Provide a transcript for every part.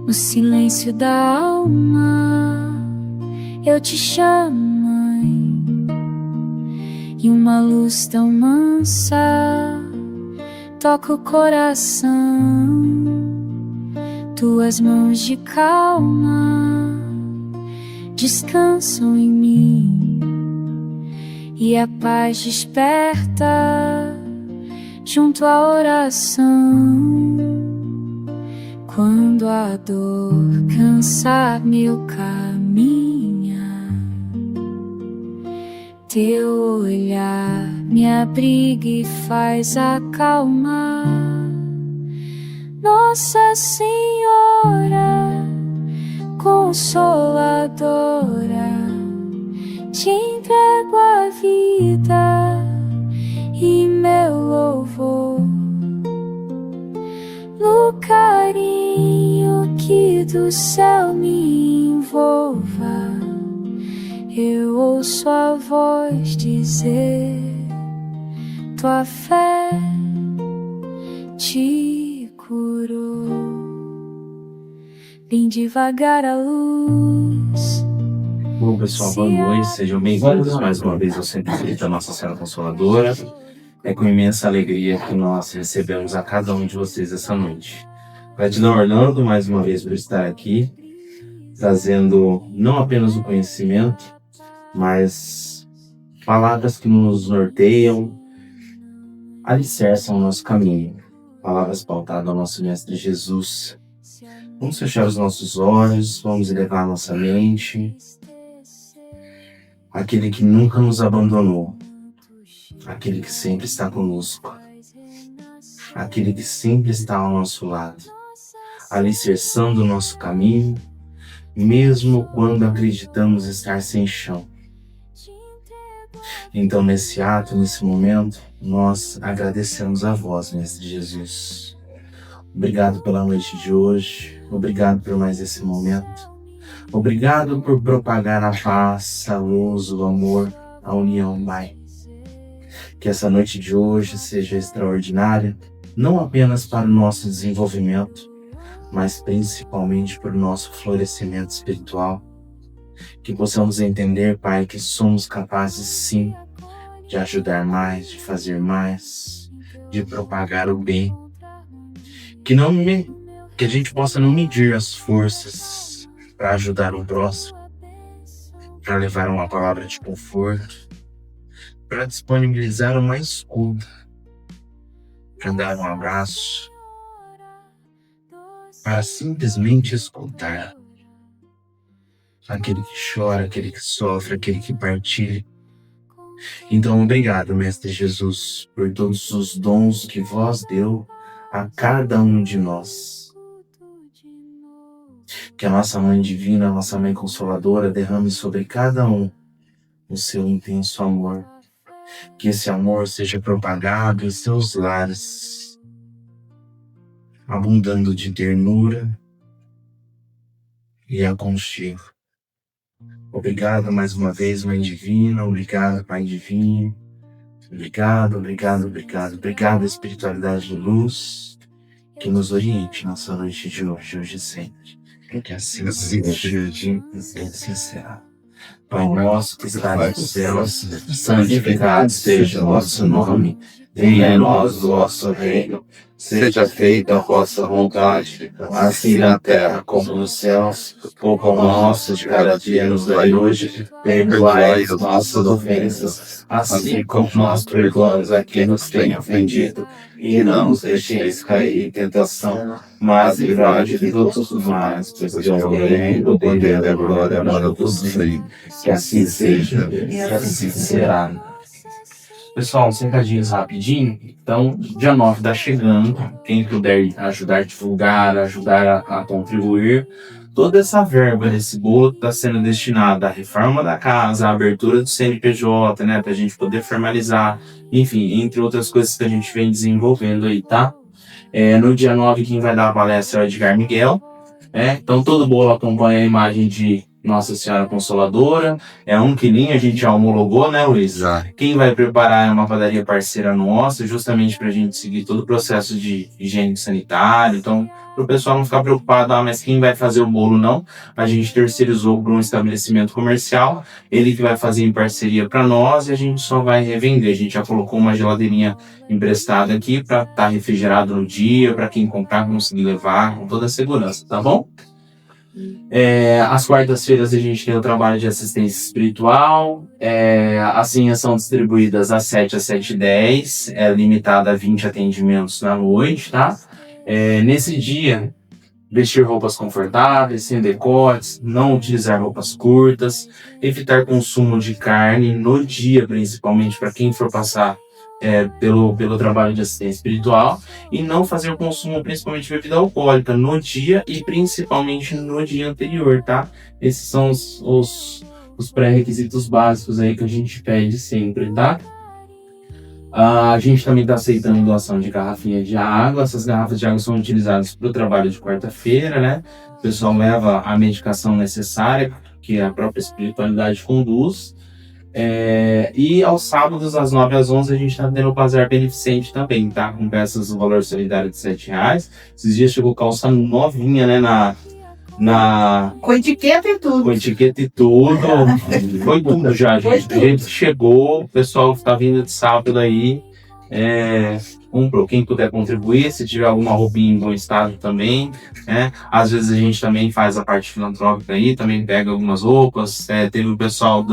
No silêncio da alma eu te chamo, mãe, e uma luz tão mansa toca o coração. Tuas mãos de calma descansam em mim, e a paz desperta junto à oração. Quando a dor cansar meu caminhar, teu olhar me abriga e faz acalmar. Nossa Senhora Consoladora, te entrego a vida e meu louvor. No carinho que do céu me envolva, eu ouço a voz dizer: tua fé te curou. Vem devagar a luz. Bom, pessoal, boa noite, sejam bem-vindos mais uma vez ao Centro Espírita Nossa Senhora Consoladora. É com imensa alegria que nós recebemos a cada um de vocês essa noite. Gratidão, Orlando, mais uma vez por estar aqui, trazendo não apenas o conhecimento, mas palavras que nos norteiam, alicerçam o nosso caminho, palavras pautadas ao nosso Mestre Jesus. Vamos fechar os nossos olhos, vamos elevar a nossa mente. Aquele que nunca nos abandonou, aquele que sempre está conosco, aquele que sempre está ao nosso lado, alicerçando o nosso caminho, mesmo quando acreditamos estar sem chão. Então, nesse ato, nesse momento, nós agradecemos a vós, Mestre Jesus. Obrigado pela noite de hoje, obrigado por mais esse momento, obrigado por propagar a paz, a luz, o amor, a união, Pai. Que essa noite de hoje seja extraordinária, não apenas para o nosso desenvolvimento, mas principalmente para o nosso florescimento espiritual. Que possamos entender, Pai, que somos capazes sim de ajudar mais, de fazer mais, de propagar o bem. Que a gente possa não medir as forças para ajudar o próximo, para levar uma palavra de conforto, para disponibilizar uma escuta, para dar um abraço, para simplesmente escutar. Aquele que chora, aquele que sofre, aquele que partilha. Então, obrigado, Mestre Jesus, por todos os dons que vós deu a cada um de nós. Que a nossa Mãe Divina, a nossa Mãe Consoladora, derrame sobre cada um o seu intenso amor. Que esse amor seja propagado em seus lares, abundando de ternura e aconchego. Obrigado mais uma vez, Mãe Divina, obrigado, Pai Divino. Obrigado, espiritualidade de luz, que nos oriente nessa noite de hoje e sempre. Que assim seja, assim será. Pai nosso que estás nos céus, santificado seja o vosso nome. Venha a nós o vosso reino. Seja feita a vossa vontade, assim na terra como nos céus. O pão nosso de cada dia nos dai hoje. Perdoai as nossas ofensas, assim como nós perdoamos a quem nos tem ofendido. E não nos deixeis cair em tentação, mas livrai-nos de todos os males, pois é o reino, o poder e a glória para todos sempre. Que assim seja, e assim será. Pessoal, uns recadinhos rapidinho. Então, dia 9 está chegando. Quem puder ajudar a divulgar, ajudar a contribuir, toda essa verba desse bolo está sendo destinada à reforma da casa, à abertura do CNPJ, né, para a gente poder formalizar, enfim, entre outras coisas que a gente vem desenvolvendo aí, tá? No dia 9, quem vai dar a palestra é o Edgar Miguel. Então, todo bolo acompanha a imagem de Nossa Senhora Consoladora. É 1 quilinho, a gente já homologou, né, Luiz? Já. Quem vai preparar é uma padaria parceira nossa, justamente para a gente seguir todo o processo de higiene sanitária. Então, para o pessoal não ficar preocupado, mas quem vai fazer o bolo não. A gente terceirizou para um estabelecimento comercial, ele que vai fazer em parceria para nós e a gente só vai revender. A gente já colocou uma geladeirinha emprestada aqui para estar refrigerado no dia, para quem comprar conseguir levar com toda a segurança, tá bom? Às quartas-feiras a gente tem o trabalho de assistência espiritual. As senhas são distribuídas às 7 às 7h10, limitada a 20 atendimentos na noite, tá? Nesse dia, vestir roupas confortáveis, sem decotes, não utilizar roupas curtas, evitar consumo de carne no dia, principalmente para quem for passar pelo trabalho de assistência espiritual, e não fazer o consumo, principalmente de bebida alcoólica, no dia e principalmente no dia anterior, tá? Esses são os pré-requisitos básicos aí que a gente pede sempre, tá? A gente também está aceitando doação de garrafinha de água. Essas garrafas de água são utilizadas para o trabalho de quarta-feira, né? O pessoal leva a medicação necessária, que a própria espiritualidade conduz. E aos sábados, às 9 às 11, a gente está tendo o bazar beneficente também, tá? Com peças no valor solidário de R$7. Esses dias chegou calça novinha, né? Com etiqueta e tudo. Com etiqueta e tudo. Foi tudo já, gente. A gente chegou, o pessoal que tá vindo de sábado aí, comprou. Quem puder contribuir, se tiver alguma roupinha em bom estado também, né? Às vezes a gente também faz a parte filantrópica aí, também pega algumas roupas. Teve o pessoal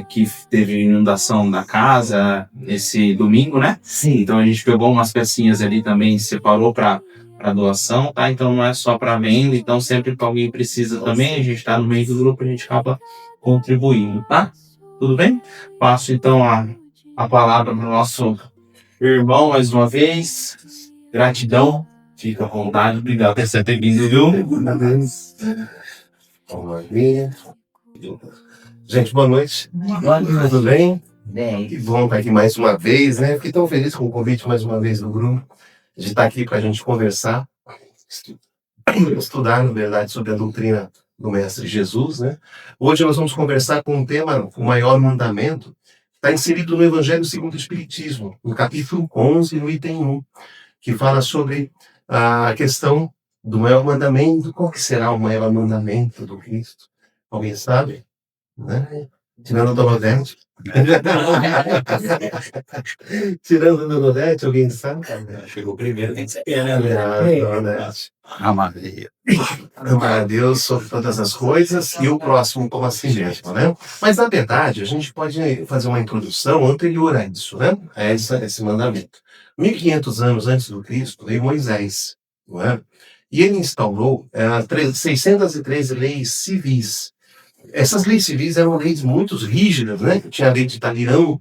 que teve inundação da casa esse domingo, né? Sim. Então a gente pegou umas pecinhas ali também, separou para doação, tá? Então não é só para venda, então sempre que alguém precisa também, a gente está no meio do grupo, a gente acaba contribuindo, tá? Tudo bem? Passo então a palavra para o nosso irmão mais uma vez. Gratidão, fica à vontade, obrigado por você ter vindo, viu? Gente, boa noite. Tudo bem? Bem. Que bom estar aqui mais uma vez, né? Fiquei tão feliz com o convite mais uma vez do grupo, de estar aqui para a gente conversar, estudar, na verdade, sobre a doutrina do Mestre Jesus, né? Hoje nós vamos conversar com um tema, o maior mandamento, está inserido no Evangelho segundo o Espiritismo, no capítulo 11, no item 1, que fala sobre a questão do maior mandamento. Qual que será o maior mandamento do Cristo? Alguém sabe? Né? Tirando a Dona Odete. Tirando a Dona Odete, alguém sabe? Chegou primeiro, tem que ser, Amar a Deus sobre todas as coisas e o próximo como a si mesmo, né? Mas, na verdade, a gente pode fazer uma introdução anterior a isso, né? A esse mandamento. 1500 anos antes do Cristo, veio Moisés, não é? E ele instaurou 613 leis civis. Essas leis civis eram leis muito rígidas, né? Tinha a lei de talhão,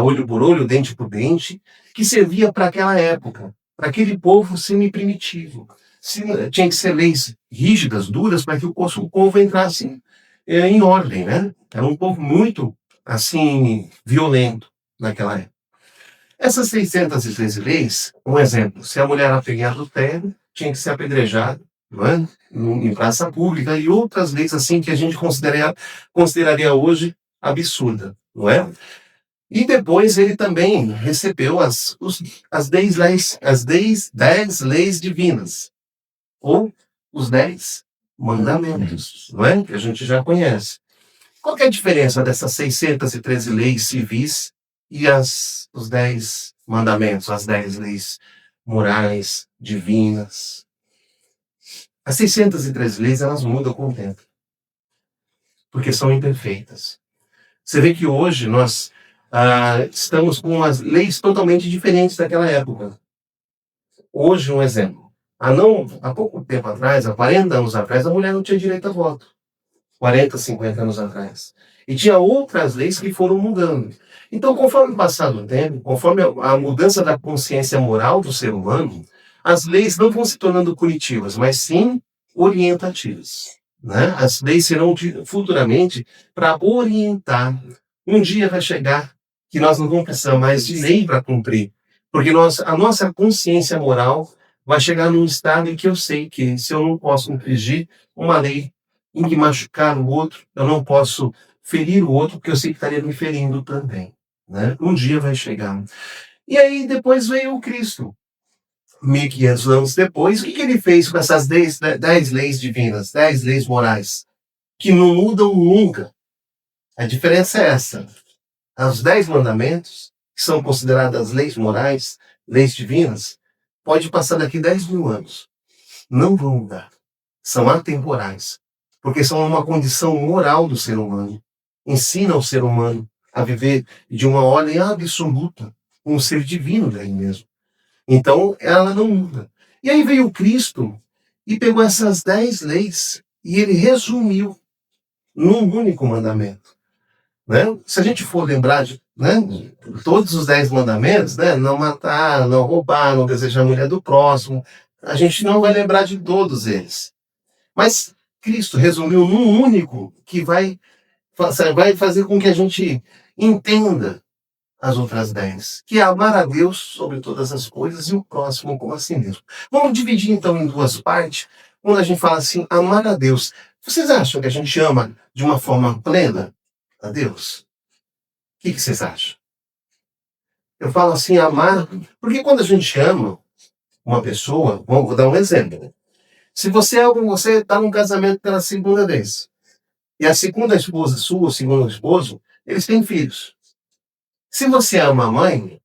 olho por olho, dente por dente, que servia para aquela época, para aquele povo semi-primitivo. Tinha que ser leis rígidas, duras, para que o povo entrasse em ordem, né? Era um povo muito, assim, violento naquela época. Essas 613 leis, um exemplo, se a mulher apegar adultério, tinha que ser apedrejada, não é? Em praça pública, e outras leis assim que a gente consideraria hoje absurda, não é? E depois ele também recebeu as 10 leis divinas, ou os 10 mandamentos, não é? Que a gente já conhece. Qual que é a diferença dessas 613 leis civis e os 10 mandamentos, as 10 leis morais, divinas? As 613 leis, elas mudam com o tempo, porque são imperfeitas. Você vê que hoje nós estamos com as leis totalmente diferentes daquela época. Hoje, um exemplo. Há pouco tempo atrás, há 40 anos atrás, a mulher não tinha direito a voto. 40, 50 anos atrás. E tinha outras leis que foram mudando. Então, conforme o passar do tempo, conforme a mudança da consciência moral do ser humano, as leis não vão se tornando punitivas, mas sim orientativas, né? As leis serão futuramente para orientar. Um dia vai chegar que nós não vamos precisar mais de lei para cumprir, porque a nossa consciência moral vai chegar num estado em que eu sei que se eu não posso infringir uma lei em machucar o outro, eu não posso ferir o outro, porque eu sei que estaria me ferindo também. Né? Um dia vai chegar. E aí depois veio o Cristo. 1500 anos depois, o que ele fez com essas 10 leis divinas, 10 leis morais, que não mudam nunca? A diferença é essa. Os 10 mandamentos, que são consideradas leis morais, leis divinas, pode passar daqui 10.000 anos. Não vão mudar. São atemporais. Porque são uma condição moral do ser humano. Ensina o ser humano a viver de uma ordem absoluta, um ser divino daí mesmo. Então, ela não muda. E aí veio o Cristo e pegou essas 10 leis e ele resumiu num único mandamento. Né? Se a gente for lembrar de todos os 10 mandamentos, né? Não matar, não roubar, não desejar a mulher do próximo, a gente não vai lembrar de todos eles. Mas Cristo resumiu num único que vai fazer com que a gente entenda as outras 10, que é amar a Deus sobre todas as coisas e o próximo como a si mesmo. Vamos dividir então em duas partes, quando a gente fala assim, amar a Deus. Vocês acham que a gente ama de uma forma plena a Deus? O que vocês acham? Eu falo assim, amar, porque quando a gente ama uma pessoa, vou dar um exemplo. Se você está num casamento pela segunda vez, e a segunda esposa sua, o segundo esposo, eles têm filhos. Se você ama a mãe,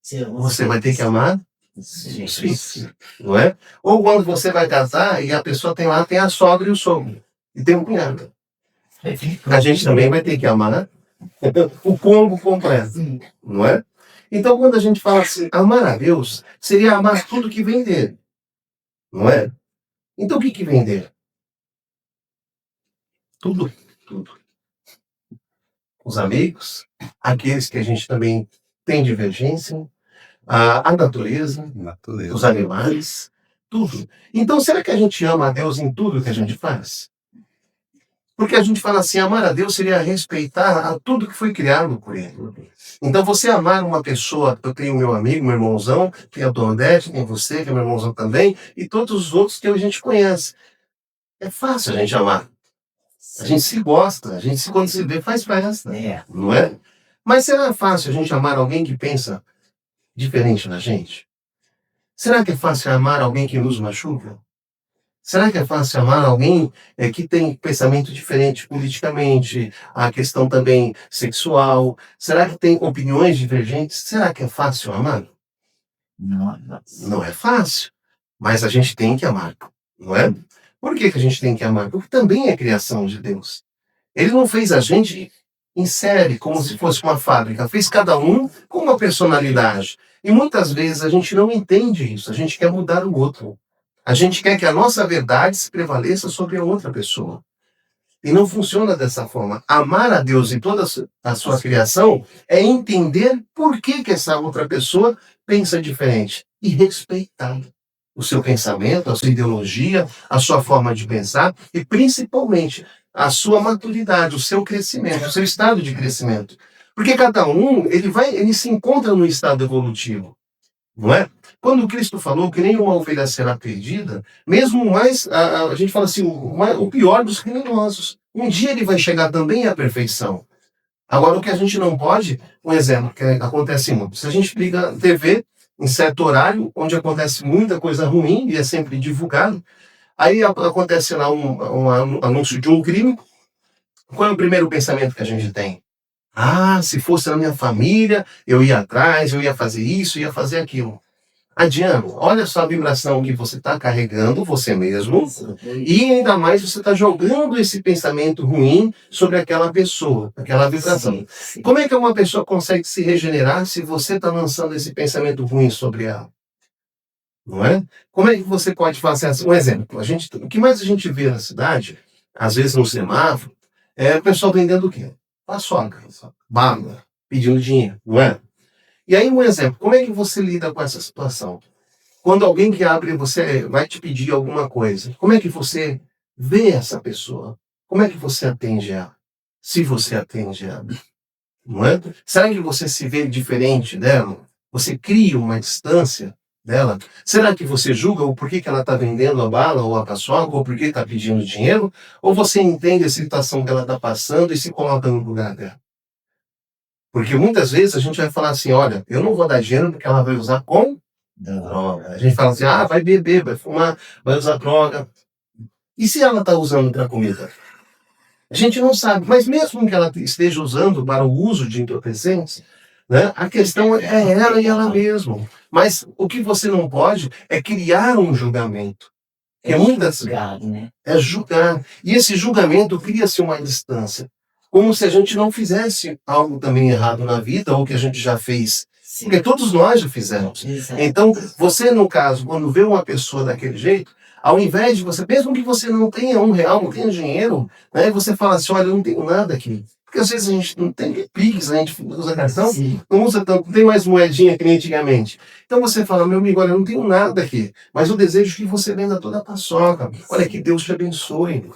você vai ter que amar os filhos, não é? Ou quando você vai casar e a pessoa tem a sogra e o sogro, e tem um cunhado. A gente também vai ter que amar o combo completo, não é? Então, quando a gente fala assim, amar a Deus, seria amar tudo que vem dele, não é? Então, o que vem dele? Tudo. Os amigos, aqueles que a gente também tem divergência, a natureza, os animais, tudo. Então, será que a gente ama a Deus em tudo que a gente faz? Porque a gente fala assim, amar a Deus seria respeitar a tudo que foi criado por Ele. Então, você amar uma pessoa, eu tenho meu amigo, meu irmãozão, tem a Dona Odete, tem você, que é meu irmãozão também, e todos os outros que a gente conhece. É fácil a gente amar. A gente se gosta, a gente quando se vê faz festa, não é? Mas será fácil a gente amar alguém que pensa diferente da gente? Será que é fácil amar alguém que nos machuca? Será que é fácil amar alguém que tem pensamento diferente politicamente, a questão também sexual? Será que tem opiniões divergentes? Será que é fácil amar? Não é fácil, mas a gente tem que amar, não é? Por que a gente tem que amar? Porque também é criação de Deus. Ele não fez a gente em série, como se fosse uma fábrica. Fez cada um com uma personalidade. E muitas vezes a gente não entende isso. A gente quer mudar o outro. A gente quer que a nossa verdade se prevaleça sobre a outra pessoa. E não funciona dessa forma. Amar a Deus em toda a sua criação é entender por que essa outra pessoa pensa diferente. E respeitar o seu pensamento, a sua ideologia, a sua forma de pensar e principalmente a sua maturidade, o seu crescimento, o seu estado de crescimento. Porque cada um, ele se encontra no estado evolutivo, não é? Quando Cristo falou que nenhuma ovelha será perdida, mesmo o mais, a gente fala assim, o pior dos criminosos, um dia ele vai chegar também à perfeição. Agora, o que a gente não pode, um exemplo que acontece muito, se a gente liga TV em certo horário, onde acontece muita coisa ruim e é sempre divulgado, aí acontece lá um anúncio de um crime, qual é o primeiro pensamento que a gente tem? Ah, se fosse na minha família, eu ia atrás, eu ia fazer isso, ia fazer aquilo. Adianta, olha só a vibração que você está carregando, você mesmo, e ainda mais você está jogando esse pensamento ruim sobre aquela pessoa, aquela vibração. Sim. Como é que uma pessoa consegue se regenerar se você está lançando esse pensamento ruim sobre ela? Não é? Como é que você pode fazer um exemplo? O que mais a gente vê na cidade, às vezes no semáforo, é o pessoal vendendo o quê? Paçoca, bala, pedindo dinheiro, não é? E aí, um exemplo, como é que você lida com essa situação? Quando alguém que abre, você vai te pedir alguma coisa, como é que você vê essa pessoa? Como é que você atende ela? Se você atende ela, não é? Será que você se vê diferente dela? Você cria uma distância dela? Será que você julga o porquê que ela está vendendo a bala ou a paçoca, ou porquê está pedindo dinheiro? Ou você entende a situação que ela está passando e se coloca no lugar dela? Porque muitas vezes a gente vai falar assim, olha, eu não vou dar dinheiro porque ela vai usar com droga. A gente fala assim, vai beber, vai fumar, vai usar droga. E se ela está usando para comida? A gente não sabe, mas mesmo que ela esteja usando para o uso de entorpecentes, né, a questão é ela e ela mesma. Mas o que você não pode é criar um julgamento. É muitas julgar, né? é julgar. E esse julgamento cria-se uma distância. Como se a gente não fizesse algo também errado na vida, ou que a gente já fez. Sim. Porque todos nós já fizemos. Exato. Então, você, no caso, quando vê uma pessoa daquele jeito, ao invés de você, mesmo que você não tenha R$1, não tenha dinheiro, né, você fala assim, olha, eu não tenho nada aqui. Porque às vezes a gente não tem Pix, a gente usa cartão, Sim. não usa tanto, não tem mais moedinha que nem antigamente. Então você fala, meu amigo, olha, eu não tenho nada aqui, mas eu desejo que você venda toda a paçoca. Olha, que Deus te abençoe.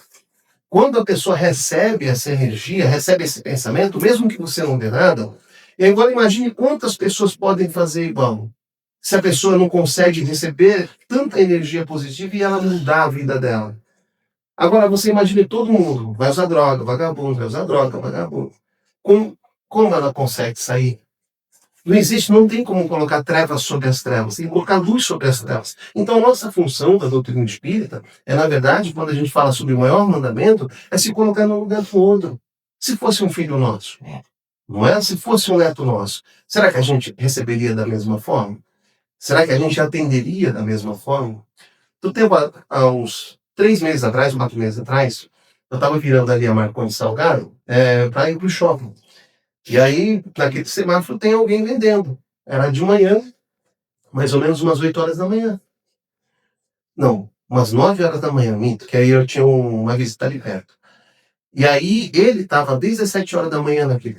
Quando a pessoa recebe essa energia, recebe esse pensamento, mesmo que você não dê nada, e agora imagine quantas pessoas podem fazer igual. Se a pessoa não consegue receber tanta energia positiva e ela mudar a vida dela. Agora você imagine todo mundo, vai usar droga, vagabundo, vai usar droga, vagabundo. Como ela consegue sair? Não existe, não tem como colocar trevas sobre as trevas, tem que colocar luz sobre as trevas. Então a nossa função da doutrina espírita é, na verdade, quando a gente fala sobre o maior mandamento, é se colocar no lugar do outro. Se fosse um filho nosso, não é? Se fosse um neto nosso, será que a gente receberia da mesma forma? Será que a gente atenderia da mesma forma? Do tempo há uns 3 meses atrás, 4 meses atrás, eu estava virando ali a Marcondes Salgado para ir para o shopping. E aí, naquele semáforo, tem alguém vendendo. Era de manhã, mais ou menos umas 8 horas da manhã. Não, umas 9 horas da manhã, minto, que aí eu tinha uma visita ali perto. E aí, ele estava desde as 7 horas da manhã naquele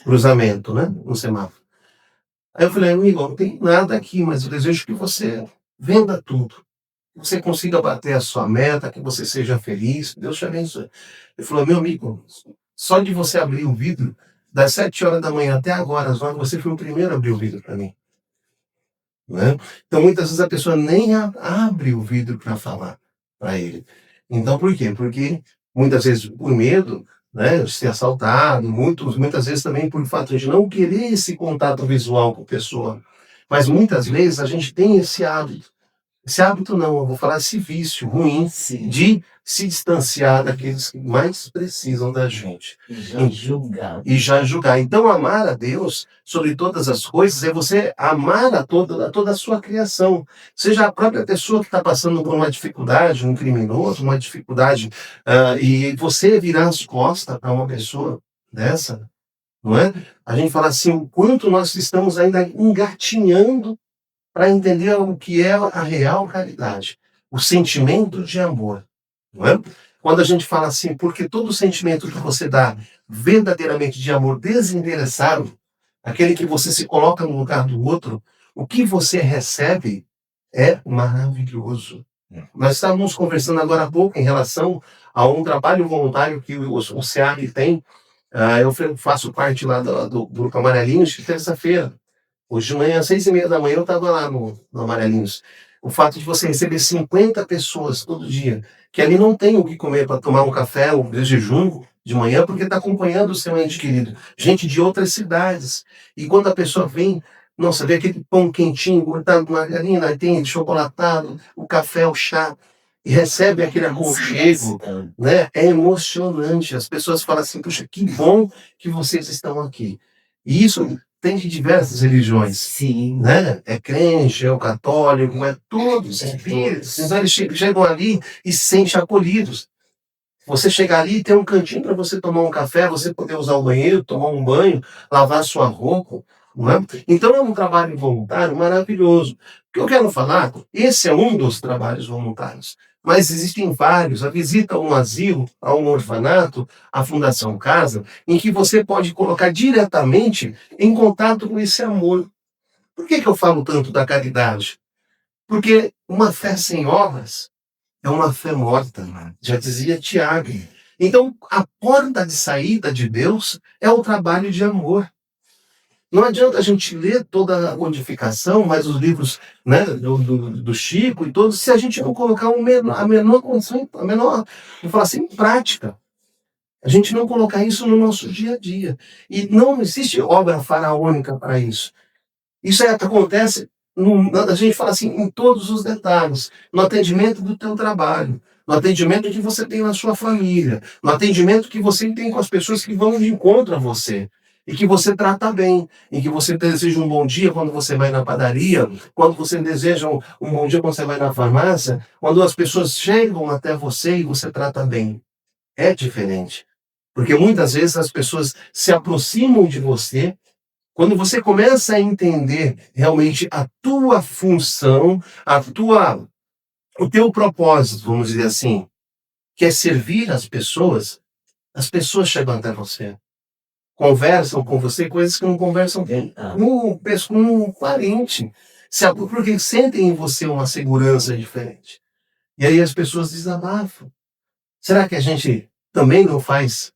cruzamento, né, no semáforo. Aí eu falei, amigo, não tem nada aqui, mas eu desejo que você venda tudo. Que você consiga bater a sua meta, que você seja feliz, Deus te abençoe. Ele falou, meu amigo, só de você abrir o vidro, das 7 horas da manhã até agora, às 9, você foi o primeiro a abrir o vidro para mim. Né? Então, muitas vezes a pessoa nem abre o vidro para falar para ele. Então, por quê? Porque muitas vezes por medo, né, de ser assaltado, muitas vezes também por fato de não querer esse contato visual com a pessoa. Mas muitas vezes a gente tem esse hábito. Esse hábito não, eu vou falar esse vício ruim Sim. de se distanciar daqueles que mais precisam da gente. Já julgar. E já julgar. Então, amar a Deus sobre todas as coisas é você amar a toda a sua criação. Seja a própria pessoa que está passando por uma dificuldade, um criminoso, uma dificuldade, e você virar as costas para uma pessoa dessa, não é? A gente fala assim, o quanto nós estamos ainda engatinhando para entender o que é a real caridade, o sentimento de amor. Não é? Quando a gente fala assim, porque todo sentimento que você dá verdadeiramente de amor desinteressado, aquele que você se coloca no lugar do outro, o que você recebe é maravilhoso. Nós estávamos conversando agora há pouco em relação a um trabalho voluntário que o SEAB tem. Eu faço parte lá do Grupo Amarelinhos de terça-feira. Hoje de manhã, às 6h30 da manhã, eu estava lá no Amarelinhos. O fato de você receber 50 pessoas todo dia, que ali não tem o que comer para tomar um café ou de jejum de manhã, porque está acompanhando o seu ente querido. Gente de outras cidades. E quando a pessoa vem, nossa, vê aquele pão quentinho, cortado com margarina, tem chocolatado, o café, o chá, e recebe aquele aconchego, né? É emocionante. As pessoas falam assim, puxa, que bom que vocês estão aqui. E isso tem de diversas religiões. Sim. Né? É crente, é o católico, é todos espíritos. Então eles chegam ali e se sentem acolhidos. Você chegar ali e ter um cantinho para você tomar um café, você poder usar o banheiro, tomar um banho, lavar sua roupa. Não é? Então é um trabalho voluntário maravilhoso. O que eu quero falar, esse é um dos trabalhos voluntários. Mas existem vários, a visita a um asilo, a um orfanato, a Fundação Casa, em que você pode colocar diretamente em contato com esse amor. Por que eu falo tanto da caridade? Porque uma fé sem obras é uma fé morta, já dizia Tiago. Então, a porta de saída de Deus é o trabalho de amor. Não adianta a gente ler toda a codificação, mas os livros, né, do Chico e todos, se a gente não colocar a menor condição, vou falar assim, em prática. A gente não colocar isso no nosso dia a dia. E não existe obra faraônica para isso. Isso acontece, a gente fala assim, em todos os detalhes. No atendimento do teu trabalho, no atendimento que você tem na sua família, no atendimento que você tem com as pessoas que vão de encontro a você. E que você trata bem, e que você deseja um bom dia quando você vai na padaria, quando você deseja um bom dia quando você vai na farmácia, quando as pessoas chegam até você e você trata bem. É diferente. Porque muitas vezes as pessoas se aproximam de você quando você começa a entender realmente a tua função, o teu propósito, vamos dizer assim, que é servir as pessoas chegam até você. Conversam com você coisas que não conversam com um parente. Porque sentem em você uma segurança diferente. E aí as pessoas desabafam. Será que a gente também não faz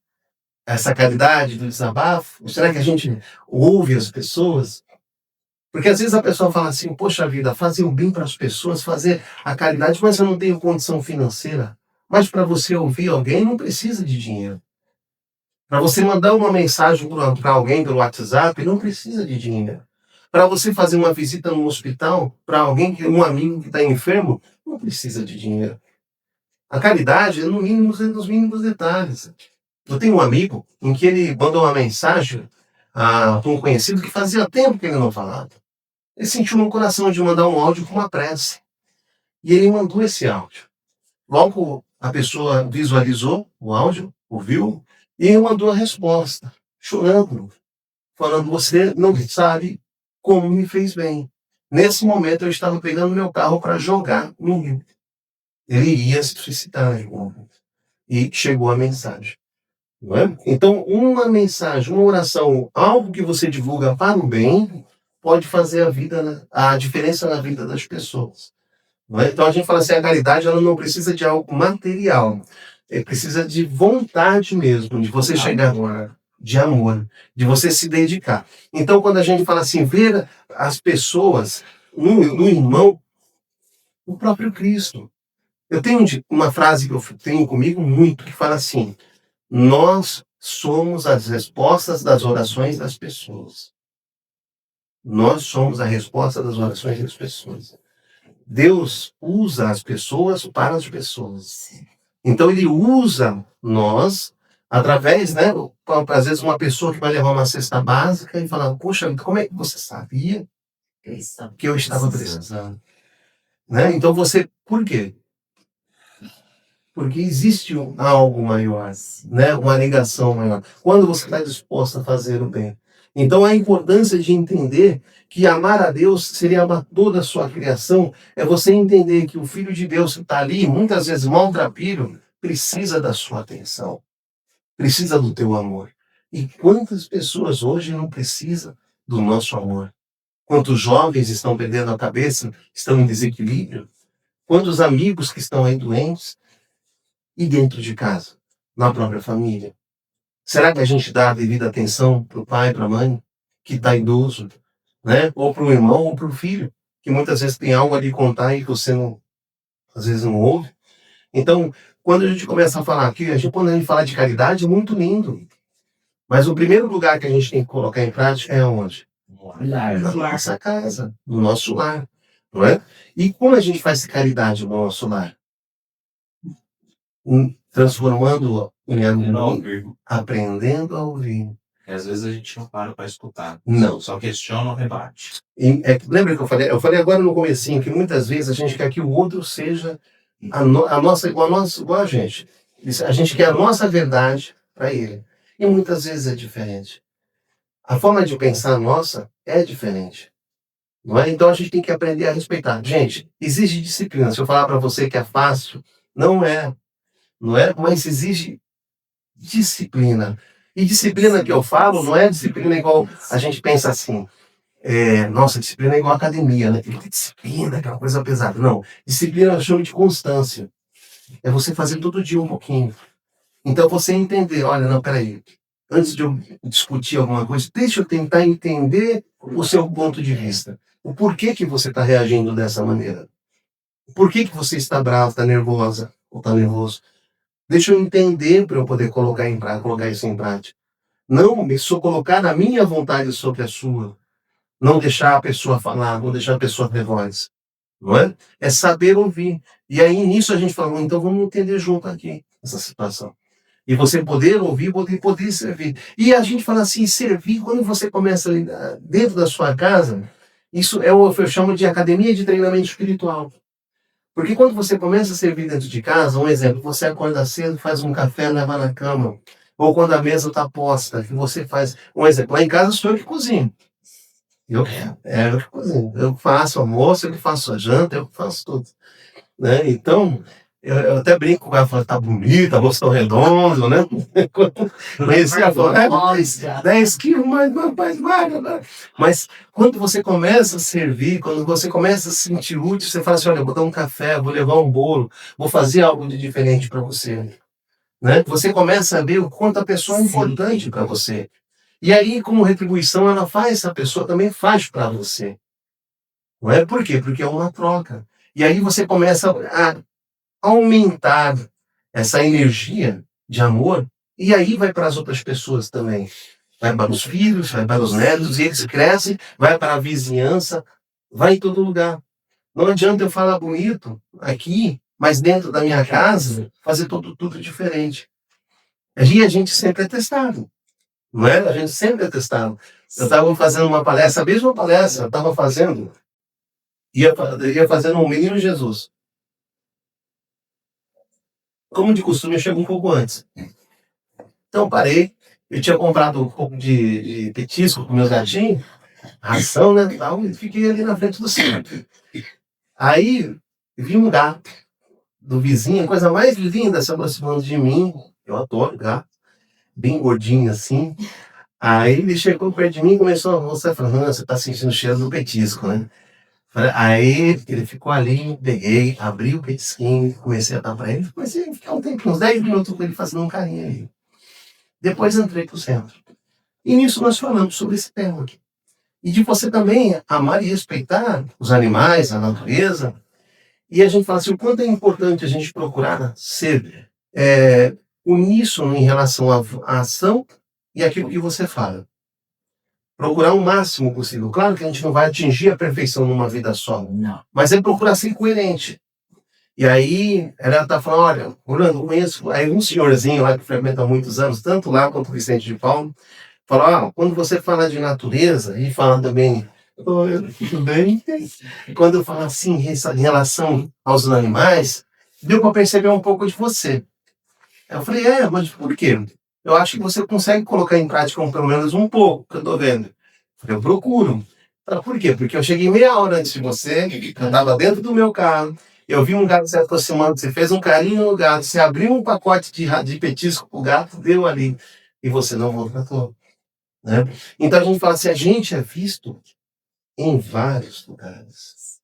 essa caridade do desabafo? Será que a gente ouve as pessoas? Porque às vezes a pessoa fala assim, poxa vida, fazer o bem para as pessoas, fazer a caridade, mas eu não tenho condição financeira. Mas para você ouvir alguém não precisa de dinheiro. Para você mandar uma mensagem para alguém pelo WhatsApp, não precisa de dinheiro. Para você fazer uma visita no hospital, para um amigo que está enfermo, não precisa de dinheiro. A caridade é no mínimo, nos mínimos detalhes. Eu tenho um amigo em que ele mandou uma mensagem para um conhecido que fazia tempo que ele não falava. Ele sentiu no coração de mandar um áudio com uma prece. E ele mandou esse áudio. Logo, a pessoa visualizou o áudio, ouviu, e ele mandou a resposta, chorando, falando, você não sabe como me fez bem. Nesse momento, eu estava pegando meu carro para jogar no rio. Ele ia se suicidar, irmão. E chegou a mensagem. Não é? Então, uma mensagem, uma oração, algo que você divulga para o bem, pode fazer a diferença na vida das pessoas. Não é? Então, a gente fala assim, a caridade ela não precisa de algo material. Precisa de vontade mesmo, de você chegar de amor, de você se dedicar. Então, quando a gente fala assim, ver as pessoas no irmão, o próprio Cristo. Eu tenho uma frase que eu tenho comigo muito, que fala assim, nós somos as respostas das orações das pessoas. Nós somos a resposta das orações das pessoas. Deus usa as pessoas para as pessoas. Então ele usa nós através, né? Às vezes uma pessoa que vai levar uma cesta básica e falar, poxa, como é que você sabia que eu estava precisando? Né? Então por quê? Porque existe algo maior, né? Uma ligação maior. Quando você está disposto a fazer o bem. Então a importância de entender que amar a Deus seria amar toda a sua criação, é você entender que o Filho de Deus que está ali, muitas vezes maltrapilho, precisa da sua atenção, precisa do teu amor. E quantas pessoas hoje não precisam do nosso amor? Quantos jovens estão perdendo a cabeça, estão em desequilíbrio? Quantos amigos que estão aí doentes? E dentro de casa, na própria família? Será que a gente dá a devida atenção para o pai, para a mãe, que está idoso, né? Ou para o irmão, ou para o filho, que muitas vezes tem algo a lhe contar e que você às vezes não ouve? Então, quando a gente começa a falar aqui, quando a gente fala de caridade, é muito lindo. Mas o primeiro lugar que a gente tem que colocar em prática é onde? Na nossa casa, no nosso lar. Não é? E como a gente faz caridade no nosso lar? Transformando em amor, aprendendo a ouvir. E às vezes a gente não para escutar. Não. Só questiona ou rebate. Lembra que eu falei? Eu falei agora no comecinho que muitas vezes a gente quer que o outro seja igual a gente. A gente quer a nossa verdade para ele. E muitas vezes é diferente. A forma de pensar nossa é diferente. Não é? Então a gente tem que aprender a respeitar. Gente, exige disciplina. Se eu falar para você que é fácil, não é. Não é? Mas exige disciplina. E disciplina que eu falo não é disciplina igual a gente pensa assim. Nossa, disciplina é igual academia, né? Tem que ter disciplina, aquela coisa pesada. Não. Disciplina eu chamo de constância. É você fazer todo dia um pouquinho. Então você entender, olha, não, peraí. antes de eu discutir alguma coisa, deixa eu tentar entender o seu ponto de vista. O porquê que você está reagindo dessa maneira. Por que você está bravo, está nervosa ou está nervoso? Deixa eu entender para eu poder colocar isso em prática. Não me só colocar a minha vontade sobre a sua. Não deixar a pessoa falar, não deixar a pessoa ter voz. Não é? É saber ouvir. E aí nisso a gente fala, então vamos entender junto aqui essa situação. E você poder ouvir, poder servir. E a gente fala assim, servir, quando você começa ali dentro da sua casa, isso eu chamo de academia de treinamento espiritual. Porque quando você começa a servir dentro de casa, um exemplo, você acorda cedo, faz um café, leva na cama. Ou quando a mesa está posta, que você faz. Um exemplo, lá em casa sou eu que cozinho. Eu que cozinho. Eu faço almoço, eu que faço a janta, eu que faço tudo. Né? Então, eu até brinco com o cara, falo, tá bonito, a moça tão redondo, né? Conheci a flor, 10 quilos, mais magra, né? Mas quando você começa a servir, quando você começa a se sentir útil, você fala assim, olha, vou dar um café, vou levar um bolo, vou fazer algo de diferente para você. Né? Você começa a ver o quanto a pessoa é importante para você. E aí, como retribuição, ela faz, a pessoa também faz para você. Não é? Por quê? Porque é uma troca. E aí você começa a aumentar essa energia de amor, e aí vai para as outras pessoas também. Vai para os filhos, vai para os netos, e eles crescem, vai para a vizinhança, vai em todo lugar. Não adianta eu falar bonito aqui, mas dentro da minha casa, fazer tudo diferente. E a gente sempre é testado. Não é? A gente sempre é testado. Eu estava fazendo uma palestra, a mesma palestra, eu estava fazendo, ia fazendo um Menino Jesus. Como de costume, eu chego um pouco antes. Então parei, eu tinha comprado um pouco de petisco para meus gatinhos, ração, né, tal, e fiquei ali na frente do centro. Aí vi um gato do vizinho, a coisa mais linda se aproximando de mim, eu adoro gato, bem gordinho assim. Aí ele chegou perto de mim e começou a mostrar, falando, você tá sentindo o cheiro do petisco, né? Aí ele ficou ali, peguei, abri o petisquinho, comecei a dar pra ele, comecei a ficar um tempo, uns 10 minutos com ele fazendo um carinho ali. Depois entrei pro centro. E nisso nós falamos sobre esse tema aqui. E de você também amar e respeitar os animais, a natureza. E a gente fala assim, o quanto é importante a gente procurar ser uníssono em relação à ação e aquilo que você fala. Procurar o máximo possível. Claro que a gente não vai atingir a perfeição numa vida só. Não. Mas é procurar ser coerente. E aí, ela tá falando, olha, Orlando, eu conheço aí um senhorzinho lá que frequenta há muitos anos, tanto lá quanto o Vicente de Paulo, falou, quando você fala de natureza, e fala também, tudo bem? Quando fala assim, em relação aos animais, deu para perceber um pouco de você. Eu falei, mas por quê? Eu acho que você consegue colocar em prática pelo menos um pouco, que eu tô vendo. Eu falei, eu procuro. Por quê? Porque eu cheguei meia hora antes de você, eu estava dentro do meu carro, eu vi um gato se aproximando, você fez um carinho no gato, você abriu um pacote de petisco pro gato, deu ali, e você não voltou. Né? Então a gente fala assim, a gente é visto em vários lugares.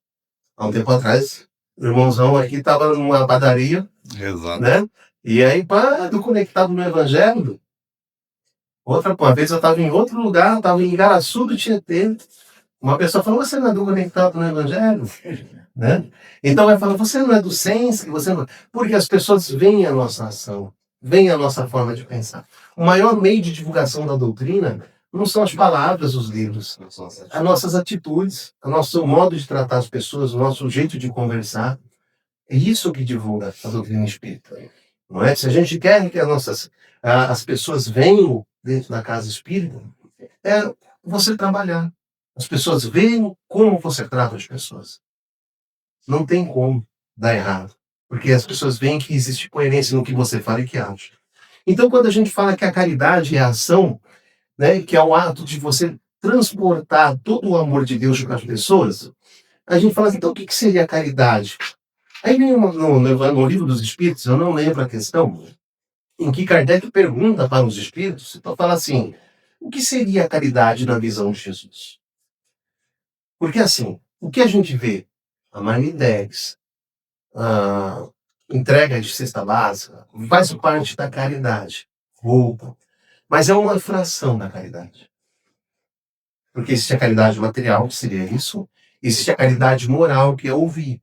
Há um tempo atrás, o irmãozão aqui estava numa padaria, Exato. né? E aí, do conectado no Evangelho, uma vez eu estava em outro lugar, estava em Igaraçu do Tietê, uma pessoa falou, você não é do conectado no Evangelho? Né? Então vai falar, você não é do Sense? Porque as pessoas veem a nossa ação, veem a nossa forma de pensar. O maior meio de divulgação da doutrina não são as palavras dos livros, as nossas atitudes, o nosso modo de tratar as pessoas, o nosso jeito de conversar. É isso que divulga a doutrina espírita. Não é? Se a gente quer que as pessoas venham dentro da casa espírita, é você trabalhar. As pessoas veem como você trata as pessoas. Não tem como dar errado. Porque as pessoas veem que existe coerência no que você fala e que acha. Então, quando a gente fala que a caridade é a ação, né, que é o ato de você transportar todo o amor de Deus para as pessoas, a gente fala assim, então o que seria a caridade? Aí vem no Livro dos Espíritos, eu não lembro a questão, em que Kardec pergunta para os espíritos, então fala assim, o que seria a caridade na visão de Jesus? Porque assim, o que a gente vê? A marmitex, entrega de cesta básica, faz parte da caridade. Roupa. Mas é uma fração da caridade. Porque existe a caridade material, que seria isso, existe a caridade moral, que é ouvir,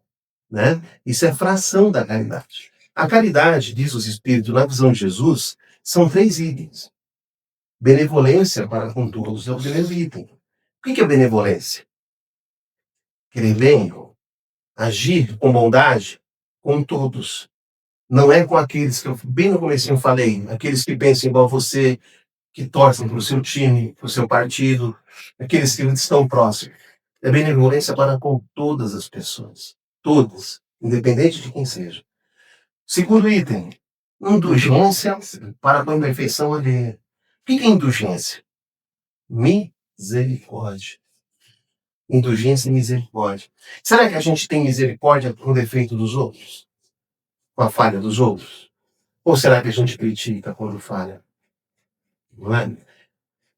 né? Isso é fração da caridade. A caridade, diz os Espíritos, na visão de Jesus, são 3 itens. Benevolência para com todos é o primeiro item. O que é benevolência? Querer bem, agir com bondade com todos. Não é com aqueles que eu bem no comecinho falei, aqueles que pensam igual você, que torcem para o seu time, para o seu partido, aqueles que estão próximos. É benevolência para com todas as pessoas. Todas, independente de quem seja. Segundo item, indulgência para com a imperfeição alheia. O que é indulgência? Misericórdia. Indulgência e misericórdia. Será que a gente tem misericórdia com o defeito dos outros? Com a falha dos outros? Ou será que a gente critica quando falha? Não é?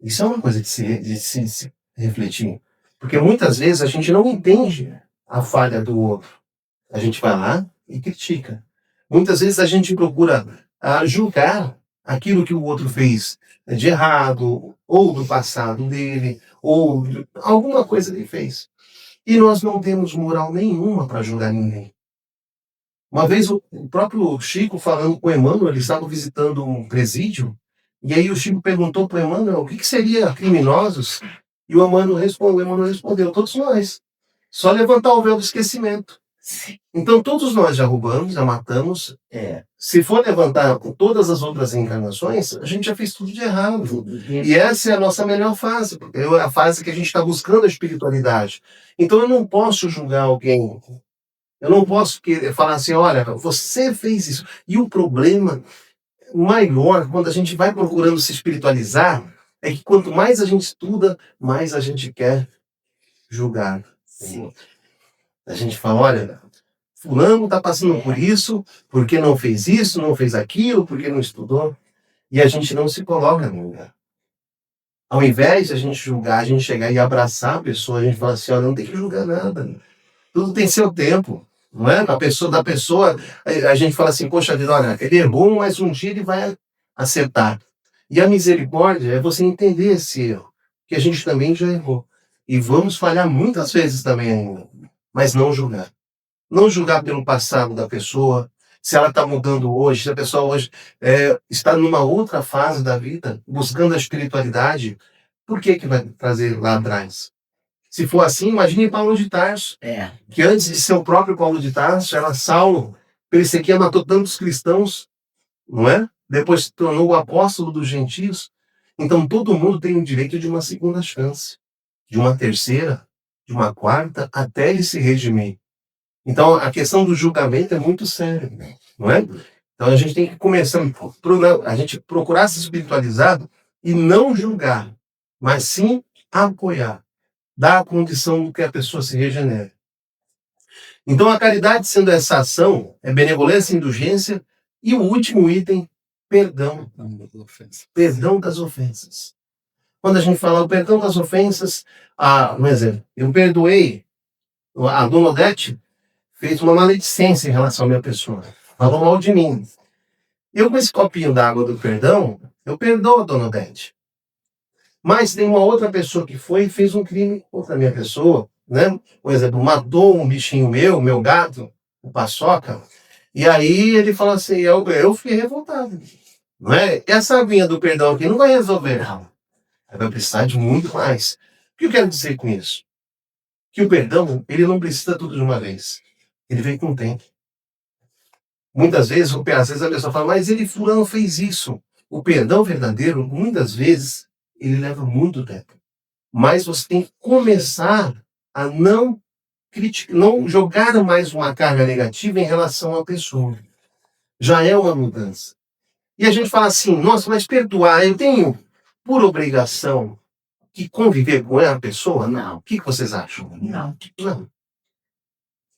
Isso é uma coisa de se refletir. Porque muitas vezes a gente não entende a falha do outro. A gente vai lá e critica. Muitas vezes a gente procura julgar aquilo que o outro fez de errado, ou do passado dele, ou alguma coisa que ele fez. E nós não temos moral nenhuma para julgar ninguém. Uma vez o próprio Chico falando com o Emmanuel, eles estavam visitando um presídio, e aí o Chico perguntou para o Emmanuel o que seria criminosos, e o Emmanuel respondeu, todos nós. Só levantar o véu do esquecimento. Então todos nós já roubamos, já matamos. Se for levantar todas as outras encarnações, a gente já fez tudo de errado. E essa é a nossa melhor fase, porque é a fase que a gente está buscando a espiritualidade. Então eu não posso julgar alguém. Eu não posso falar assim, olha, você fez isso. E o problema maior, quando a gente vai procurando se espiritualizar, é que quanto mais a gente estuda, mais a gente quer julgar. Sim. A gente fala, olha, fulano está passando por isso, porque não fez isso, não fez aquilo, porque não estudou. E a gente não se coloca no lugar. Ao invés de a gente julgar, a gente chegar e abraçar a pessoa, a gente fala assim, olha, não tem que julgar nada. Tudo tem seu tempo. Não é? Da pessoa, a gente fala assim, poxa vida, olha, ele errou, mas um dia ele vai acertar. E a misericórdia é você entender esse erro, que a gente também já errou. E vamos falhar muitas vezes também ainda. Mas não julgar. Não julgar pelo passado da pessoa, se ela está mudando hoje, se a pessoa hoje está numa outra fase da vida, buscando a espiritualidade, por que vai trazer lá atrás? Se for assim, imagine Paulo de Tarso, que antes de ser o próprio Paulo de Tarso, era Saulo, perseguia, matou tantos cristãos, não é? Depois se tornou o apóstolo dos gentios. Então todo mundo tem o direito de uma segunda chance, de uma terceira, de uma quarta, até ele se redimir. Então, a questão do julgamento é muito séria, não é? Então, a gente tem que começar a gente procurar se espiritualizar e não julgar, mas sim apoiar, dar a condição do que a pessoa se regenere. Então, a caridade, sendo essa ação, é benevolência e indulgência, e o último item, perdão. Perdão das ofensas. Quando a gente fala o perdão das ofensas, um exemplo, eu perdoei, a dona Odete fez uma maledicência em relação à minha pessoa, falou mal de mim. Eu, com esse copinho d'água do perdão, eu perdoo a dona Odete. Mas tem uma outra pessoa que foi e fez um crime contra a minha pessoa, né? Por exemplo, matou um bichinho meu gato, o Paçoca, e aí ele fala assim, eu fiquei revoltado. Não é? Essa aguinha do perdão aqui não vai resolver, não. Vai precisar de muito mais. O que eu quero dizer com isso? Que o perdão, ele não precisa tudo de uma vez. Ele vem com o tempo. Muitas vezes, às vezes a pessoa fala, mas fulano fez isso. O perdão verdadeiro, muitas vezes, ele leva muito tempo. Mas você tem que começar a não criticar, não jogar mais uma carga negativa em relação à pessoa. Já é uma mudança. E a gente fala assim, nossa, mas perdoar, eu tenho por obrigação que conviver com a pessoa? Não. O que vocês acham? Não.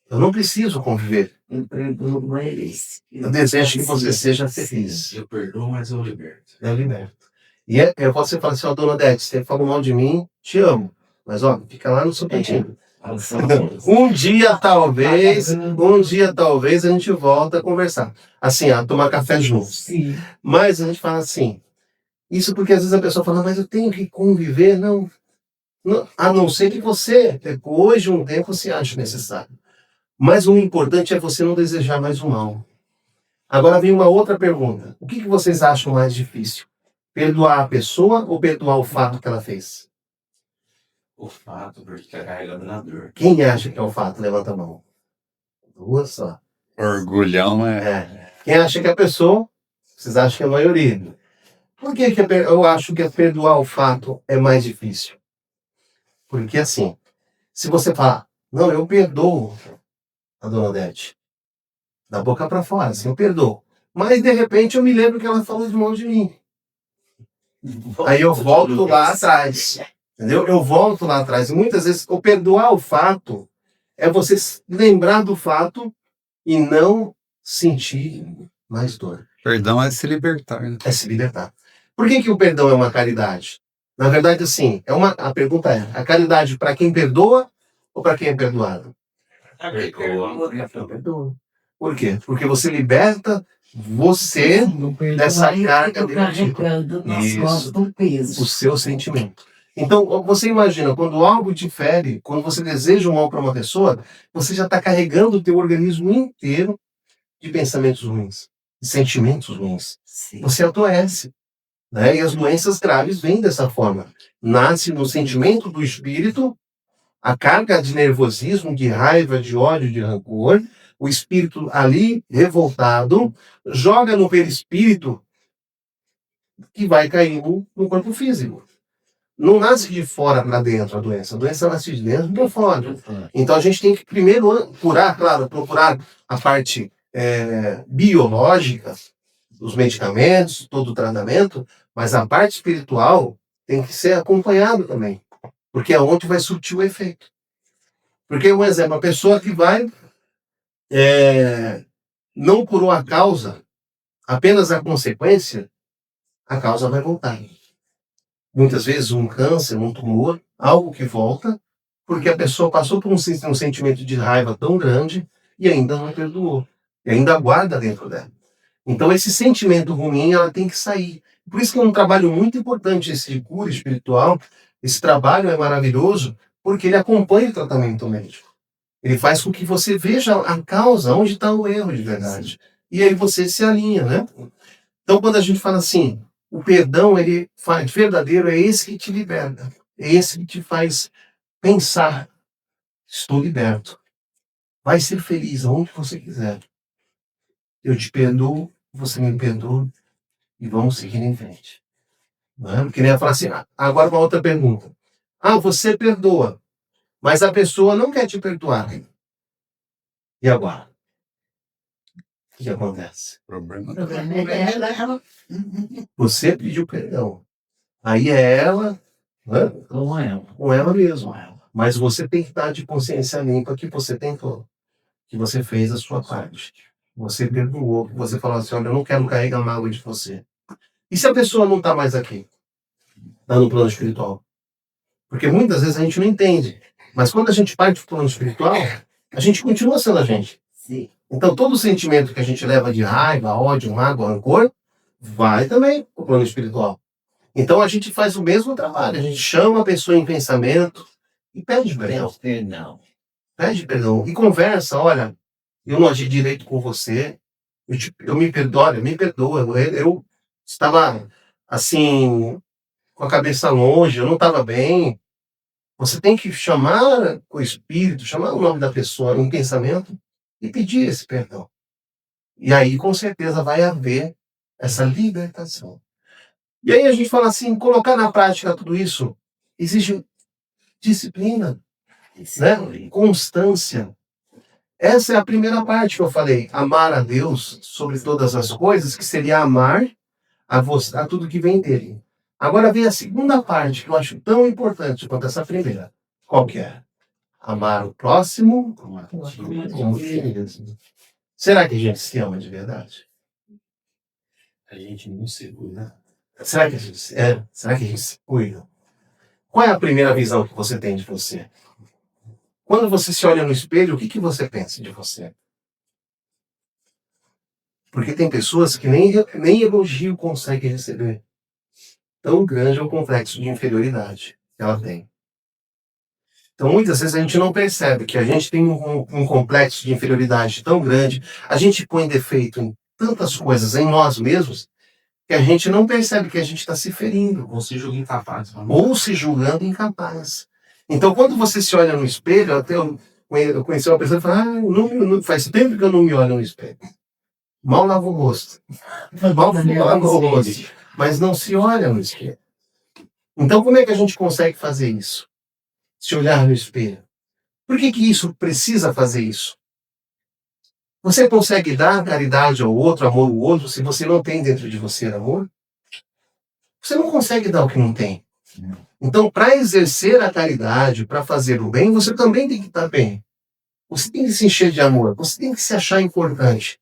Eu não preciso conviver. Eu desejo que você seja feliz. Eu perdoo, mas eu liberto. Eu liberto. E você fala assim, dona Odete, você falou mal de mim, te amo. Mas, fica lá no seu cantinho. Um dia, talvez, a gente volta a conversar. Assim, a tomar café juntos. Sim. Mas a gente fala assim, Isso porque às vezes a pessoa fala, mas eu tenho que conviver. Não. A não ser que você, depois de um tempo, se ache necessário. Mas o importante é você não desejar mais o mal. Agora vem uma outra pergunta. O que vocês acham mais difícil? Perdoar a pessoa ou perdoar o fato que ela fez? O fato, porque tá carregando na dor. Quem acha que é o fato? Levanta a mão. Duas só. Orgulhão Quem acha que é a pessoa? Vocês acham que é a maioria. Por que eu acho que perdoar o fato é mais difícil? Porque assim, se você falar, não, eu perdoo a dona Odete, da boca para fora, assim, eu perdoo. Mas de repente eu me lembro que ela falou de mão de mim. Aí eu volto lá atrás. Entendeu? Eu volto lá atrás. E muitas vezes o perdoar o fato é você lembrar do fato e não sentir mais dor. Perdão é se libertar, né? É se libertar. Por que o perdão é uma caridade? Na verdade, assim, a pergunta é, a caridade para quem perdoa ou para quem é perdoado? Perdoa. Por quê? Porque você liberta você dessa carga negativa. O seu sentimento. Então, você imagina, quando algo te fere, quando você deseja um mal para uma pessoa, você já está carregando o teu organismo inteiro de pensamentos ruins, de sentimentos ruins. Sim. Você adoece. Né? E as doenças graves vêm dessa forma. Nasce no sentimento do espírito, a carga de nervosismo, de raiva, de ódio, de rancor, o espírito ali revoltado, joga no perispírito que vai caindo no corpo físico. Não nasce de fora para dentro a doença nasce de dentro para fora. Então a gente tem que primeiro curar, claro, procurar a parte biológica, os medicamentos, todo o tratamento, mas a parte espiritual tem que ser acompanhado também, porque é onde vai surtir o efeito. Porque, um exemplo, a pessoa que vai não curou a causa, apenas a consequência, a causa vai voltar. Muitas vezes um câncer, um tumor, algo que volta, porque a pessoa passou por um sentimento de raiva tão grande e ainda não perdoou, e ainda guarda dentro dela. Então esse sentimento ruim, ela tem que sair. Por isso que é um trabalho muito importante esse de cura espiritual. Esse trabalho é maravilhoso porque ele acompanha o tratamento médico. Ele faz com que você veja a causa, onde está o erro de verdade. E aí você se alinha, né? Então quando a gente fala assim, o perdão, ele faz verdadeiro, é esse que te liberta. É esse que te faz pensar, estou liberto. Vai ser feliz aonde você quiser. Eu te perdoo, você me perdoa e vamos seguir em frente. Não é? Porque nem ia falar assim, agora uma outra pergunta. Você perdoa, mas a pessoa não quer te perdoar. E agora? O que acontece? O problema é ela. Você pediu perdão. Aí é ela, né? Com ela mesmo. Mas você tem que estar de consciência limpa que você tentou. Que você fez a sua parte. Você perdoou. Você falou assim, olha, eu não quero carregar mágoa de você. E se a pessoa não está mais aqui? Está no plano espiritual? Porque muitas vezes a gente não entende. Mas quando a gente parte do plano espiritual, a gente continua sendo a gente. Sim. Então todo o sentimento que a gente leva de raiva, ódio, mágoa, rancor, vai também para o plano espiritual. Então a gente faz o mesmo trabalho. A gente chama a pessoa em pensamento e pede perdão. Pede perdão. E conversa, olha, eu não agi direito com você. Eu me perdoa. Eu estava assim, com a cabeça longe, eu não estava bem. Você tem que chamar o espírito, chamar o nome da pessoa em pensamento e pedir esse perdão. E aí, com certeza, vai haver essa libertação. E aí a gente fala assim, colocar na prática tudo isso exige disciplina, né? Constância. Essa é a primeira parte que eu falei, amar a Deus sobre todas as coisas, que seria amar a tudo que vem dele. Agora vem a segunda parte, que eu acho tão importante quanto essa primeira. Qual que é? Amar o próximo como si mesmo. Será que a gente se ama de verdade? A gente não se cuida. Será que a gente se cuida? Qual é a primeira visão que você tem de você? Quando você se olha no espelho, o que você pensa de você? Porque tem pessoas que nem elogio conseguem receber. Tão grande é o complexo de inferioridade que ela tem. Então, muitas vezes a gente não percebe que a gente tem um complexo de inferioridade tão grande, a gente põe defeito em tantas coisas em nós mesmos, que a gente não percebe que a gente está se ferindo, Ou se julga incapaz. ou se julgando incapaz. Então, quando você se olha no espelho, até eu conheci uma pessoa que fala, faz tempo que eu não me olho no espelho. Mal lavo o rosto. Mal lavo o rosto. Mas não se olha no espelho. Então, como é que a gente consegue fazer isso? Se olhar no espelho. Por que isso precisa fazer isso? Você consegue dar caridade ao outro, amor ao outro, se você não tem dentro de você amor? Você não consegue dar o que não tem. Então, para exercer a caridade, para fazer o bem, você também tem que estar bem. Você tem que se encher de amor. Você tem que se achar importante.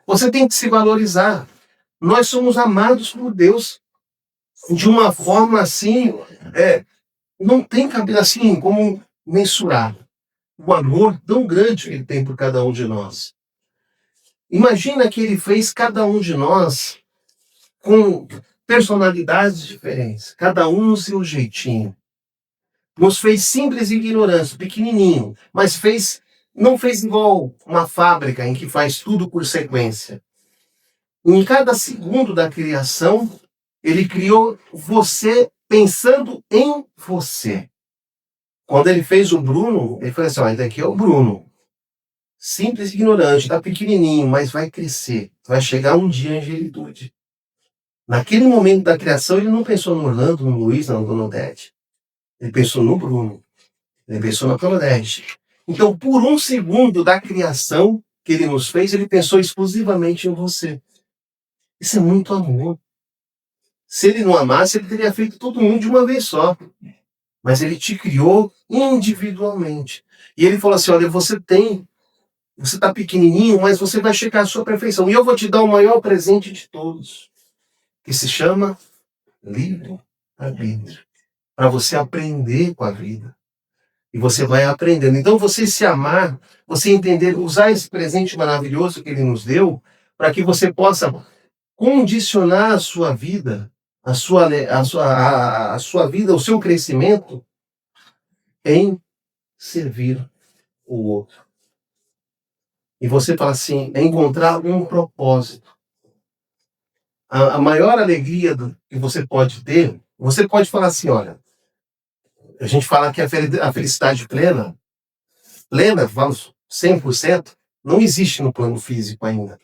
Você tem que se valorizar. Nós somos amados por Deus de uma forma assim, não tem cabelo assim como mensurar o amor tão grande que ele tem por cada um de nós. Imagina que ele fez cada um de nós com personalidades diferentes, cada um no seu jeitinho. Nos fez simples e ignorantes, pequenininho, mas não fez igual uma fábrica em que faz tudo por sequência. Em cada segundo da criação, ele criou você pensando em você. Quando ele fez o Bruno, ele falou assim, esse daqui é o Bruno. Simples e ignorante, está pequenininho, mas vai crescer. Vai chegar um dia a angelitude. Naquele momento da criação, ele não pensou no Orlando, no Luiz, no Donodete. Ele pensou no Bruno. Ele pensou na Claudete. Então, por um segundo da criação que ele nos fez, ele pensou exclusivamente em você. Isso é muito amor. Se ele não amasse, ele teria feito todo mundo de uma vez só. Mas ele te criou individualmente. E ele falou assim, olha, você está pequenininho, mas você vai chegar à sua perfeição. E eu vou te dar o maior presente de todos, que se chama livre-arbítrio. Para você aprender com a vida. E você vai aprendendo. Então, você se amar, você entender, usar esse presente maravilhoso que ele nos deu, para que você possa condicionar a sua vida, a sua vida, o seu crescimento, em servir o outro. E você fala assim, é encontrar um propósito. A maior alegria que você pode ter, você pode falar assim, olha, a gente fala que a felicidade plena, falo 100%, não existe no plano físico ainda.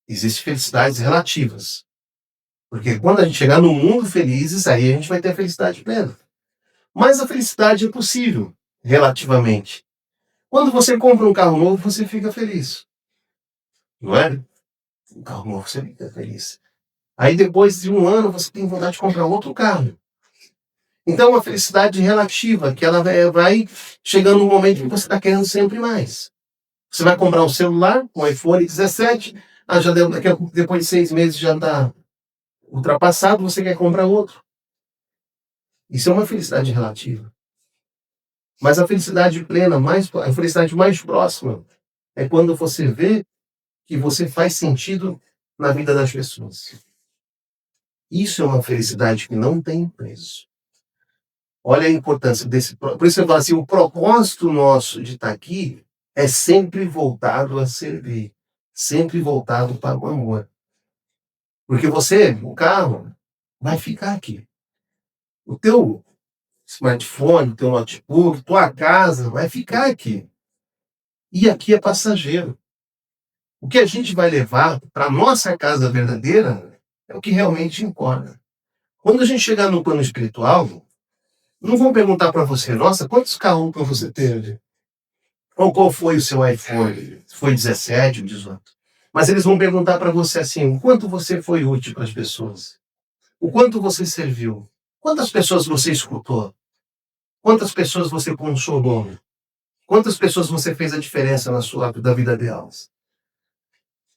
Existem felicidades relativas. Porque quando a gente chegar no mundo felizes, aí a gente vai ter a felicidade plena. Mas a felicidade é possível, relativamente. Quando você compra um carro novo, você fica feliz. Não é? Um carro novo, você fica feliz. Aí depois de um ano, você tem vontade de comprar outro carro. Então, uma felicidade relativa, que ela vai chegando no momento que você está querendo sempre mais. Você vai comprar um celular, um iPhone 17, depois de 6 meses já está ultrapassado, você quer comprar outro. Isso é uma felicidade relativa. Mas a felicidade plena, a felicidade mais próxima, é quando você vê que você faz sentido na vida das pessoas. Isso é uma felicidade que não tem preço. Olha a importância desse... Por isso eu falo assim, o propósito nosso de estar aqui é sempre voltado a servir. Sempre voltado para o amor. Porque o carro, vai ficar aqui. O teu smartphone, o teu notebook, tua casa, vai ficar aqui. E aqui é passageiro. O que a gente vai levar para a nossa casa verdadeira é o que realmente importa. Quando a gente chegar no plano espiritual, não vão perguntar para você, nossa, quantos carros você teve? Ou qual foi o seu iPhone? Foi 17 ou 18? Mas eles vão perguntar para você assim, o quanto você foi útil para as pessoas? O quanto você serviu? Quantas pessoas você escutou? Quantas pessoas você consolou? Quantas pessoas você fez a diferença da vida delas?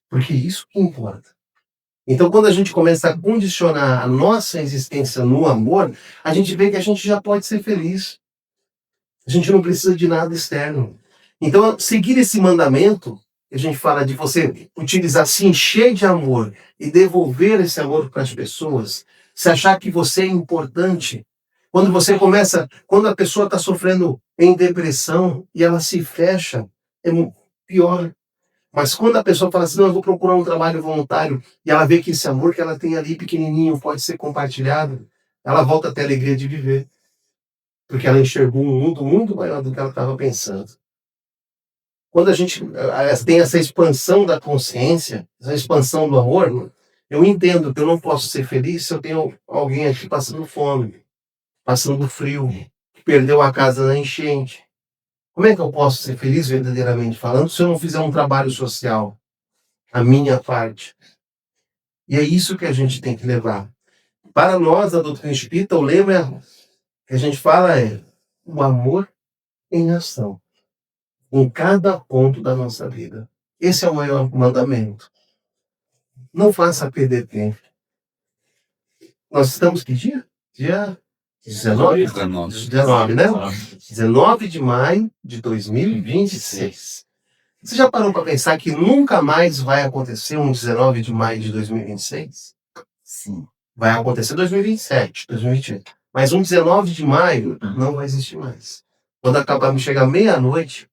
Porque isso que importa. Então, quando a gente começa a condicionar a nossa existência no amor, a gente vê que a gente já pode ser feliz. A gente não precisa de nada externo. Então, seguir esse mandamento, a gente fala de você utilizar, se encher de amor e devolver esse amor para as pessoas, Se achar que você é importante. Quando a pessoa está sofrendo em depressão e ela se fecha, é pior. Mas quando a pessoa fala assim, não, eu vou procurar um trabalho voluntário, e ela vê que esse amor que ela tem ali pequenininho pode ser compartilhado, ela volta a ter a alegria de viver. Porque ela enxergou um mundo muito maior do que ela estava pensando. Quando a gente tem essa expansão da consciência, essa expansão do amor, eu entendo que eu não posso ser feliz se eu tenho alguém aqui passando fome, passando frio, que perdeu a casa na enchente. Como é que eu posso ser feliz verdadeiramente falando se eu não fizer um trabalho social, a minha parte? E é isso que a gente tem que levar. Para nós, a doutrina espírita, o lema que a gente fala é o amor em ação, em cada ponto da nossa vida. Esse é o maior mandamento. Não faça perder tempo. Nós estamos que dia? Dia 19? 19, né? 19 de maio de 2026. Você já parou para pensar que nunca mais vai acontecer um 19 de maio de 2026? Sim. Vai acontecer 2027, 2028. Mas um 19 de maio não vai existir mais. Quando acabar de chegar meia-noite,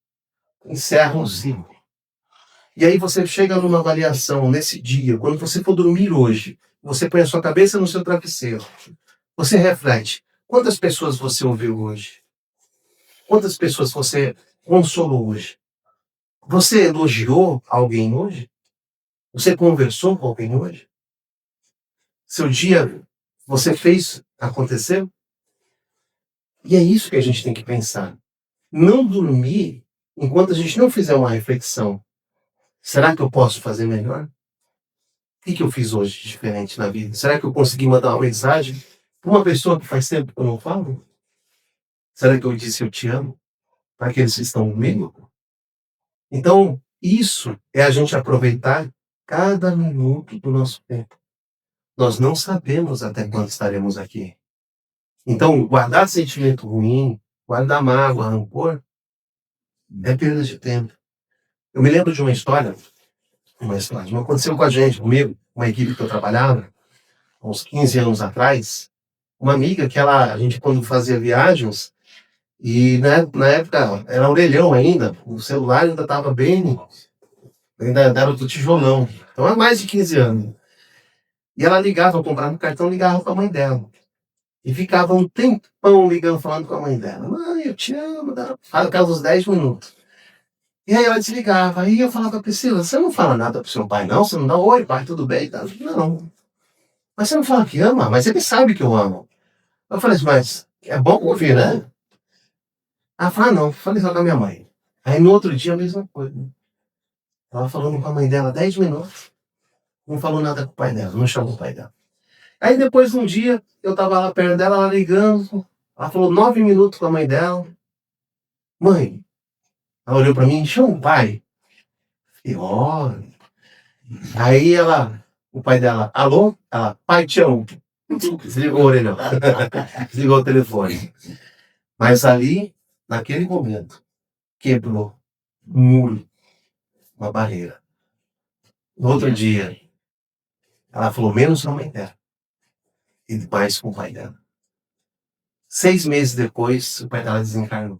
encerra um ciclo. E aí você chega numa avaliação nesse dia, quando você for dormir hoje, você põe a sua cabeça no seu travesseiro. Você reflete. Quantas pessoas você ouviu hoje? Quantas pessoas você consolou hoje? Você elogiou alguém hoje? Você conversou com alguém hoje? Seu dia, você fez acontecer? E é isso que a gente tem que pensar. Não dormir enquanto a gente não fizer uma reflexão. Será que eu posso fazer melhor? O que eu fiz hoje de diferente na vida? Será que eu consegui mandar uma mensagem para uma pessoa que faz tempo que eu não falo? Será que eu disse eu te amo para aqueles que estão comigo? Então, isso é a gente aproveitar cada minuto do nosso tempo. Nós não sabemos até quando estaremos aqui. Então, guardar sentimento ruim, guardar mágoa, rancor, é perda de tempo. Eu me lembro de uma história não aconteceu com a gente, comigo, uma equipe que eu trabalhava, há uns 15 anos atrás, uma amiga que a gente quando fazia viagens, e né, na época era orelhão ainda, o celular ainda estava ainda era do tijolão, então há mais de 15 anos. E ela ligava, eu comprava um cartão, ligava para a mãe dela. E ficava um tempão ligando, falando com a mãe dela. Mãe, eu te amo. Ficava uns 10 minutos. E aí ela desligava. Aí eu falava, Priscila, você não fala nada pro seu pai, não? Você não dá oi, pai, tudo bem? Não. Mas você não fala que ama? Mas ele sabe que eu amo. Eu falei assim, mas é bom ouvir, né? Ela falou, não. Falei só com a minha mãe. Aí no outro dia a mesma coisa. Ela falando com a mãe dela 10 minutos. Não falou nada com o pai dela, não chamou o pai dela. Aí depois de um dia, eu tava lá perto dela, ela ligando. Ela falou 9 minutos com a mãe dela. Mãe, ela olhou pra mim, chama o pai. E ó. Aí o pai dela, alô? Ela, pai, te amo. Desligou o orelhão. Desligou o telefone. Mas ali, naquele momento, quebrou um muro, uma barreira. No outro dia, ela falou menos com a mãe dela. E mais com o pai dela. 6 meses depois, o pai dela desencarnou.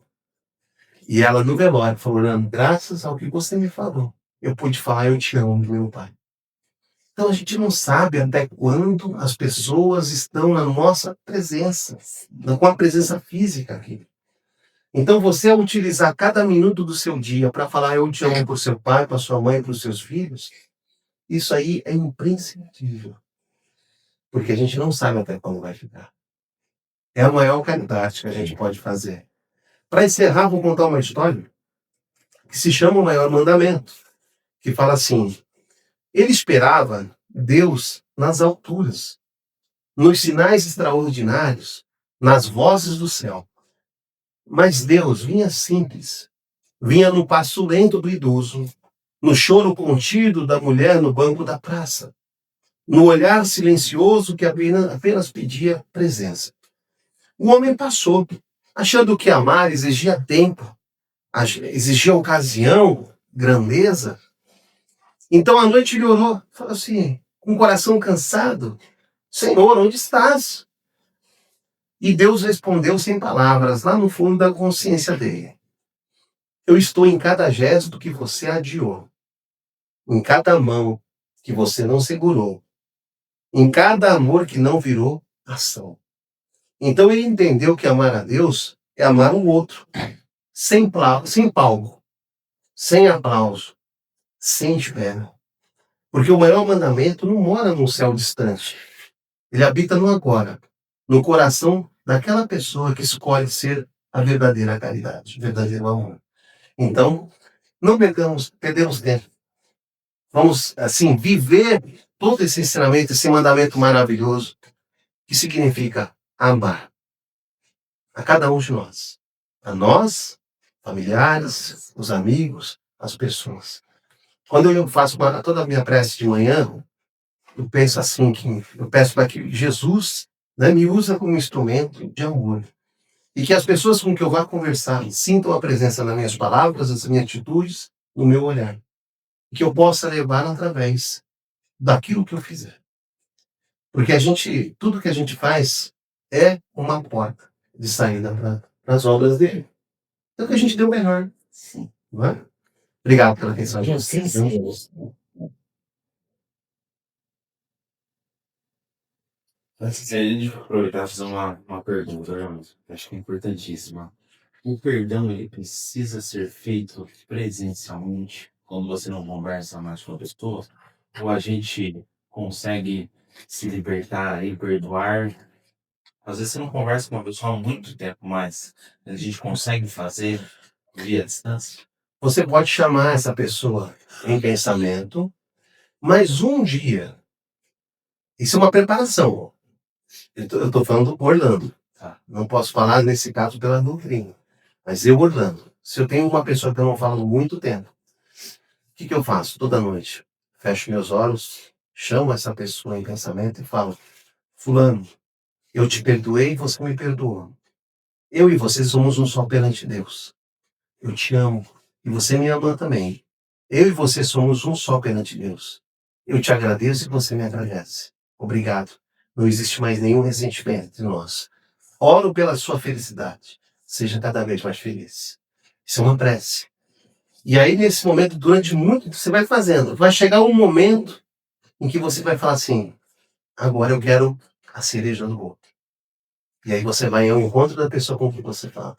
E ela no velório falou, graças ao que você me falou, eu pude falar eu te amo do meu pai. Então a gente não sabe até quando as pessoas estão na nossa presença, com a presença física aqui. Então você ao utilizar cada minuto do seu dia para falar eu te amo para o seu pai, para sua mãe, para os seus filhos, isso aí é imprescindível. Porque a gente não sabe até quando vai ficar. É a maior caridade que a gente pode fazer. Para encerrar, vou contar uma história que se chama O Maior Mandamento, que fala assim, ele esperava Deus nas alturas, nos sinais extraordinários, nas vozes do céu. Mas Deus vinha simples, vinha no passo lento do idoso, no choro contido da mulher no banco da praça, no olhar silencioso que apenas pedia presença. O homem passou, achando que amar exigia tempo, exigia ocasião, grandeza. Então à noite ele orou, falou assim, com o coração cansado, Senhor, onde estás? E Deus respondeu sem palavras, lá no fundo da consciência dele. Eu estou em cada gesto que você adiou, em cada mão que você não segurou, em cada amor que não virou ação. Então ele entendeu que amar a Deus é amar o outro, sem palco, sem aplauso, sem espera. Porque o maior mandamento não mora num céu distante. Ele habita no agora, no coração daquela pessoa que escolhe ser a verdadeira caridade, o verdadeiro amor. Então, não perdemos tempo. Vamos, assim, viver todo esse ensinamento, esse mandamento maravilhoso, que significa amar a cada um de nós. A nós, familiares, os amigos, as pessoas. Quando eu faço toda a minha prece de manhã, eu penso assim, eu peço para que Jesus, né, me usa como instrumento de amor. E que as pessoas com que eu vá conversar sintam a presença nas minhas palavras, nas minhas atitudes, no meu olhar. Que eu possa levar através daquilo que eu fizer. Porque tudo que a gente faz é uma porta de saída para as obras dele. Então que a gente deu o melhor. Sim. Não é? Obrigado pela atenção de vocês. Antes de aproveitar e fazer uma pergunta, Jonas, acho que é importantíssima. O perdão, ele precisa ser feito presencialmente, quando você não conversa mais com a pessoa, ou a gente consegue se libertar e perdoar. Às vezes você não conversa com uma pessoa há muito tempo, mas a gente consegue fazer via distância. Você pode chamar essa pessoa em pensamento, mas um dia, isso é uma preparação. Eu estou falando do Orlando. Tá. Não posso falar nesse caso pela doutrina. Mas eu, Orlando, se eu tenho uma pessoa que eu não falo há muito tempo, o que eu faço toda noite? Fecho meus olhos, chamo essa pessoa em pensamento e falo: Fulano, eu te perdoei e você me perdoou. Eu e você somos um só perante Deus. Eu te amo e você me ama também. Eu e você somos um só perante Deus. Eu te agradeço e você me agradece. Obrigado. Não existe mais nenhum ressentimento entre nós. Oro pela sua felicidade. Seja cada vez mais feliz. Isso é uma prece. E aí, nesse momento, durante muito, você vai fazendo. Vai chegar um momento em que você vai falar assim: agora eu quero a cereja do bolo. E aí você vai ao encontro da pessoa com quem você fala.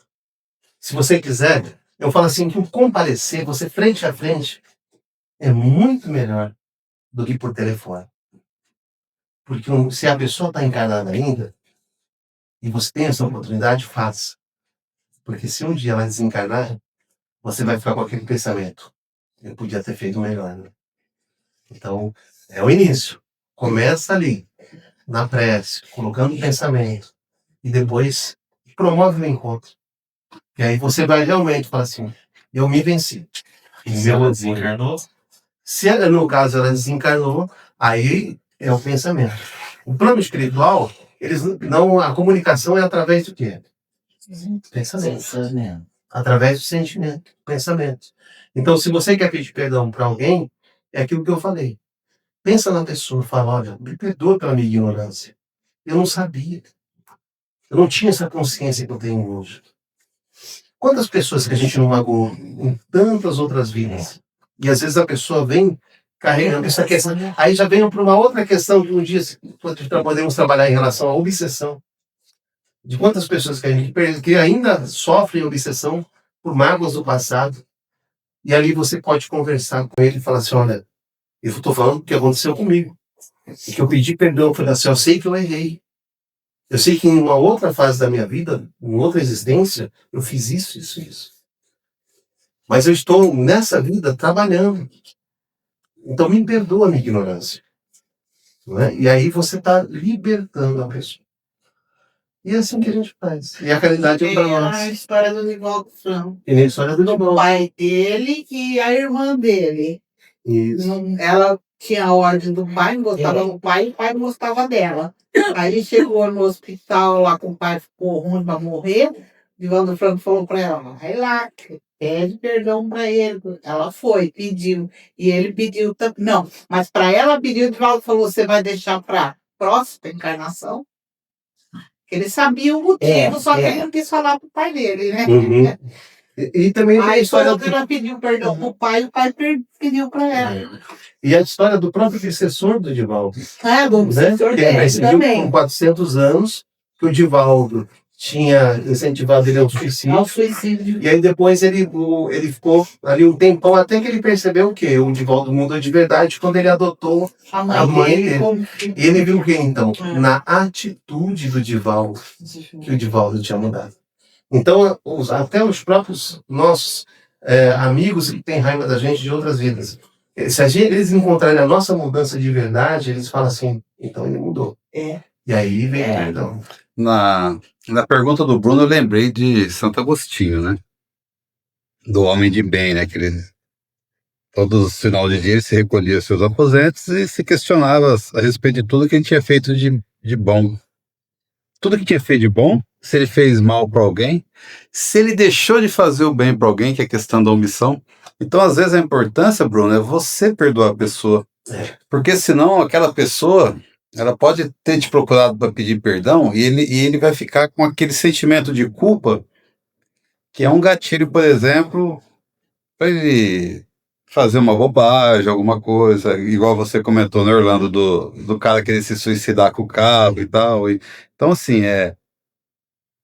Se você quiser, eu falo assim que o comparecer, você frente a frente, é muito melhor do que por telefone. Porque se a pessoa está encarnada ainda, e você tem essa oportunidade, faça. Porque se um dia ela desencarnar, você vai ficar com aquele pensamento: eu podia ter feito melhor, né? Então, é o início. Começa ali, na prece, colocando o pensamento. E depois promove o encontro. E aí você vai realmente falar assim: eu me venci. Se ela desencarnou, Se ela, no caso, ela desencarnou, aí é o pensamento. O plano espiritual, eles não, a comunicação é através do quê? Pensamento. Pensamento. Através do sentimento, pensamento. Então, se você quer pedir perdão para alguém, é aquilo que eu falei. Pensa na pessoa, fala: olha, me perdoa pela minha ignorância. Eu não sabia. Eu não tinha essa consciência que eu tenho hoje. Quantas pessoas que a gente não magoou em tantas outras vidas? E às vezes a pessoa vem carregando essa questão. Aí já vem para uma outra questão que um dia podemos trabalhar em relação à obsessão. De quantas pessoas que a gente que ainda sofrem obsessão por mágoas do passado. E ali você pode conversar com ele e falar assim: olha, eu estou falando o que aconteceu comigo. E que eu pedi perdão, eu falei assim: eu sei que eu errei. Eu sei que em uma outra fase da minha vida, em outra existência, eu fiz isso, isso, isso. Mas eu estou nessa vida trabalhando. Então me perdoa a minha ignorância. Não é? E aí você está libertando a pessoa. E é assim que a gente faz. E a caridade é para É a nós. história do Nivaldo Franco. E nem a história do O Nivaldo. pai dele e a irmã dele. Isso. Ela tinha a ordem do pai, não gostava do pai, e o pai não gostava dela. Aí chegou no hospital lá com o pai, ficou ruim para morrer. O Nivaldo Franco falou para ela: vai lá, pede perdão para ele. Ela foi, pediu. E ele pediu também. Não, mas para ela pedir, o Nivaldo falou: você vai deixar para próxima encarnação. Ele sabia o motivo, só que ele não quis falar pro pai dele, né? Uhum. E também tem a Aí história quando ela pediu perdão pro pai, o pai pediu pra ela. e a história do próprio obsessor do Divaldo. Do Né? obsessor Aí dele você viu também. com 400 anos que o Divaldo tinha incentivado ele ao Ao suicídio. suicídio. E aí depois ele ficou ali um tempão até que ele percebeu que o Divaldo mudou de verdade quando ele adotou A a mãe dele. como E ele viu o que então? Na atitude do Divaldo, que o Divaldo tinha mudado. Então, até os próprios nossos amigos que têm raiva da gente de outras vidas, se eles encontrarem a nossa mudança de verdade, eles falam assim, então ele mudou. E aí vem perdão. Na pergunta do Bruno, eu lembrei de Santo Agostinho, né? Do homem de bem, né? Que ele, todo final de dia, ele se recolhia aos seus aposentos e se questionava a respeito de tudo que ele tinha feito de bom. Tudo que tinha feito de bom, se ele fez mal para alguém, se ele deixou de fazer o bem para alguém, que é a questão da omissão. Então, às vezes, a importância, Bruno, é você perdoar a pessoa. Porque senão aquela pessoa, ela pode ter te procurado para pedir perdão e ele vai ficar com aquele sentimento de culpa, que é um gatilho, por exemplo, para ele fazer uma bobagem, alguma coisa, igual você comentou, né, Orlando, do cara querer se suicidar com o cabo e tal. Então, assim,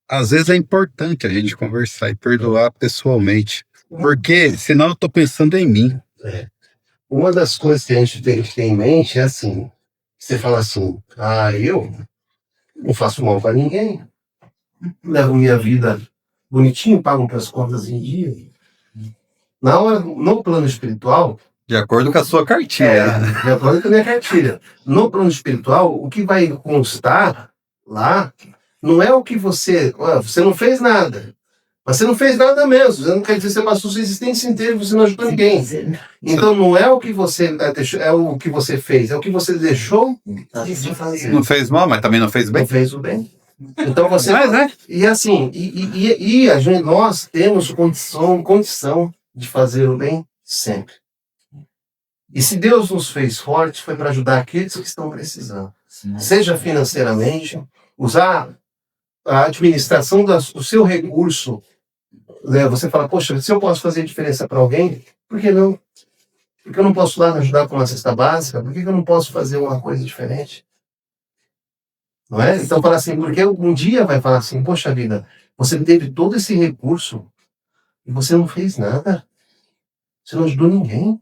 às vezes é importante a gente conversar e perdoar pessoalmente, porque senão eu tô pensando em mim. Uma das coisas que a gente tem que ter em mente é assim, você fala assim, eu não faço mal para ninguém, levo minha vida bonitinho, pago minhas contas em dia. Na hora, no plano espiritual, De acordo com a sua cartilha. de acordo com a minha cartilha, no plano espiritual, o que vai constar lá não é o que você não fez nada. Mas você não fez nada mesmo. Você não quer dizer que você passou sua existência inteira e você não ajudou ninguém. Então não é o que você deixou, é o que você fez, é o que você deixou de fazer. Não fez mal, mas também não fez bem. Não fez o bem. Então você. Mas, né? E assim, a gente, nós temos condição de fazer o bem sempre. E se Deus nos fez fortes, foi para ajudar aqueles que estão precisando. Seja financeiramente, usar a administração do seu recurso, né? Você fala, poxa, se eu posso fazer diferença para alguém, por que não? Por que eu não posso lá ajudar com uma cesta básica? Por que eu não posso fazer uma coisa diferente? Não é? Então fala assim, porque um dia vai falar assim, poxa vida, você teve todo esse recurso e você não fez nada. Você não ajudou ninguém.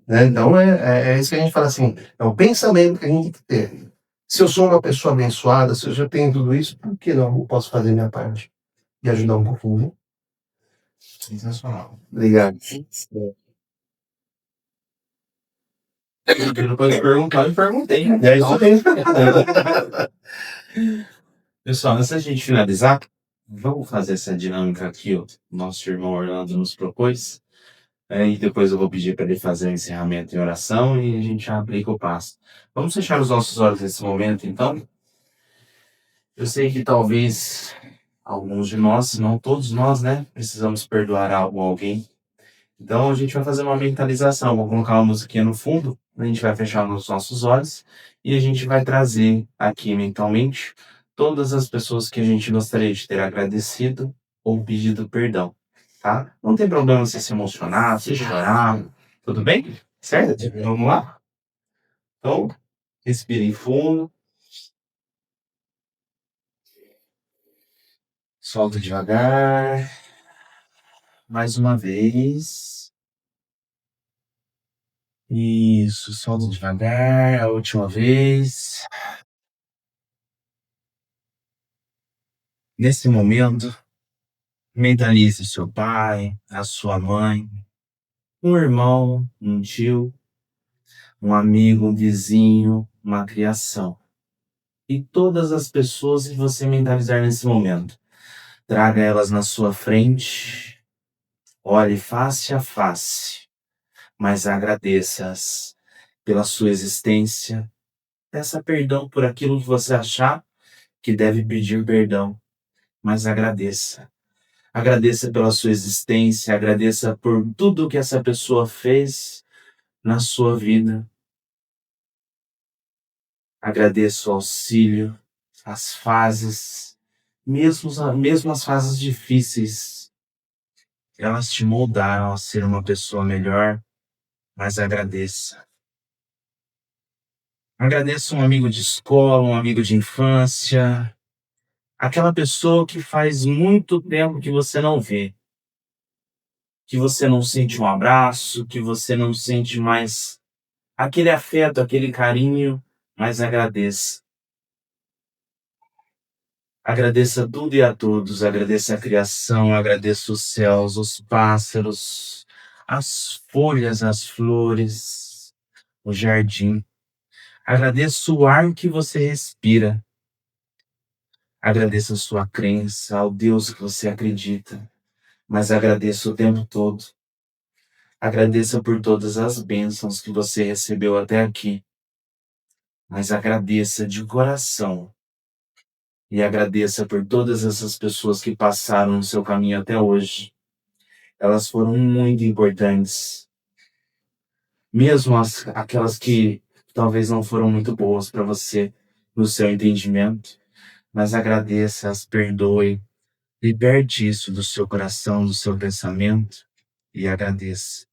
Né? Então é isso que a gente fala assim, é o pensamento que a gente tem que ter. Se eu sou uma pessoa abençoada, se eu já tenho tudo isso, por que não posso fazer minha parte? E ajudar um pouquinho? Sensacional. Obrigado. Depois de perguntar, eu perguntei. É isso mesmo. Pessoal, antes da gente finalizar, vamos fazer essa dinâmica aqui, ó. Nosso irmão Orlando nos propôs. E depois eu vou pedir para ele fazer o encerramento em oração e a gente já aplica o passo. Vamos fechar os nossos olhos nesse momento, então? Eu sei que talvez alguns de nós, se não todos nós, né, precisamos perdoar algo a alguém. Então a gente vai fazer uma mentalização. Vou colocar uma musiquinha no fundo, a gente vai fechar os nossos olhos e a gente vai trazer aqui mentalmente todas as pessoas que a gente gostaria de ter agradecido ou pedido perdão, tá? Não tem problema você se emocionar, se chorar, tudo bem? Certo? Vamos lá? Então, respire fundo. Solta devagar. Mais uma vez. Isso, solta devagar. A última vez. Nesse momento, mentalize seu pai, a sua mãe, um irmão, um tio, um amigo, um vizinho, uma criação. E todas as pessoas que você mentalizar nesse momento. Traga elas na sua frente. Olhe face a face. Mas agradeça-as pela sua existência. Peça perdão por aquilo que você achar que deve pedir perdão. Mas agradeça. Agradeça pela sua existência, agradeça por tudo que essa pessoa fez na sua vida. Agradeço o auxílio, as fases, mesmo as fases difíceis, elas te moldaram a ser uma pessoa melhor, mas agradeça. Agradeço um amigo de escola, um amigo de infância, aquela pessoa que faz muito tempo que você não vê, que você não sente um abraço, que você não sente mais aquele afeto, aquele carinho, mas agradeça. Agradeça tudo e a todos, agradeça a criação, agradeça os céus, os pássaros, as folhas, as flores, o jardim. Agradeça o ar que você respira. Agradeça a sua crença, ao Deus que você acredita, mas agradeça o tempo todo. Agradeça por todas as bênçãos que você recebeu até aqui, mas agradeça de coração. E agradeça por todas essas pessoas que passaram no seu caminho até hoje. Elas foram muito importantes. Mesmo aquelas que talvez não foram muito boas para você, no seu entendimento. Mas agradeça, as perdoe. Liberte isso do seu coração, do seu pensamento. E agradeça.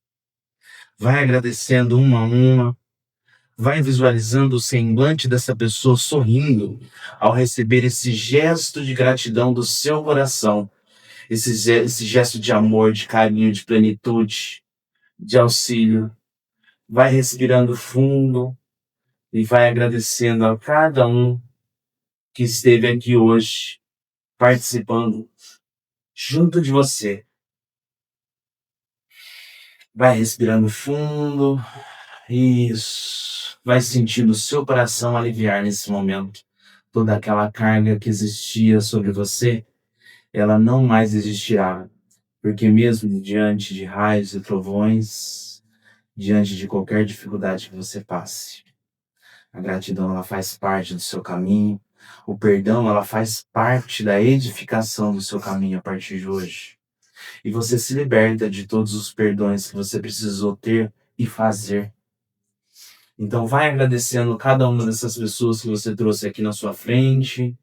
Vai agradecendo uma a uma. Vai visualizando o semblante dessa pessoa sorrindo ao receber esse gesto de gratidão do seu coração. Esse gesto de amor, de carinho, de plenitude, de auxílio. Vai respirando fundo e vai agradecendo a cada um que esteve aqui hoje, participando junto de você. Vai respirando fundo. Isso. Vai sentindo o seu coração aliviar nesse momento. Toda aquela carga que existia sobre você, ela não mais existirá. Porque mesmo diante de raios e trovões, diante de qualquer dificuldade que você passe, a gratidão ela faz parte do seu caminho. O perdão ela faz parte da edificação do seu caminho a partir de hoje. E você se liberta de todos os perdões que você precisou ter e fazer. Então vai agradecendo cada uma dessas pessoas que você trouxe aqui na sua frente.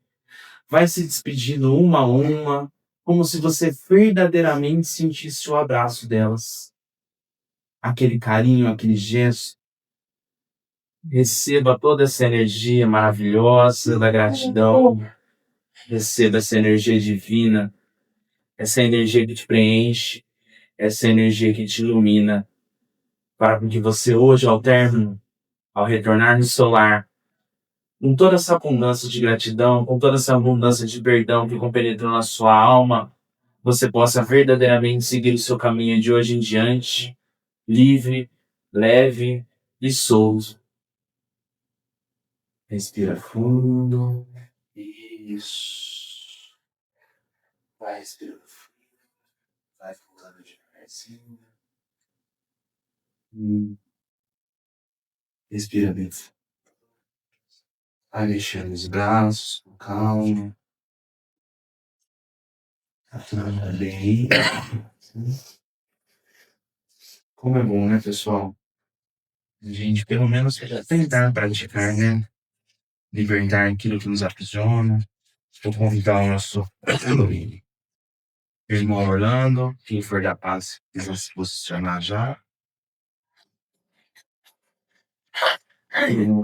Vai se despedindo uma a uma, como se você verdadeiramente sentisse o abraço delas. Aquele carinho, aquele gesto. Receba toda essa energia maravilhosa da gratidão. Receba essa energia divina. Essa energia que te preenche. Essa energia que te ilumina. Para que você hoje, ao término, ao retornar no seu lar, com toda essa abundância de gratidão, com toda essa abundância de perdão que compenetrou na sua alma, você possa verdadeiramente seguir o seu caminho de hoje em diante, livre, leve e solto. Respira fundo. Isso. Vai respirando fundo. Vai voltando devagarzinho. Respira bem fundo. Vai mexendo os braços, com calma. Tá tudo bem. Como é bom, né, pessoal? A gente, pelo menos, tentar praticar, né? Libertar aquilo que nos aprisiona. Vou convidar o nosso irmão Orlando, quem for da paz, quiser se posicionar já.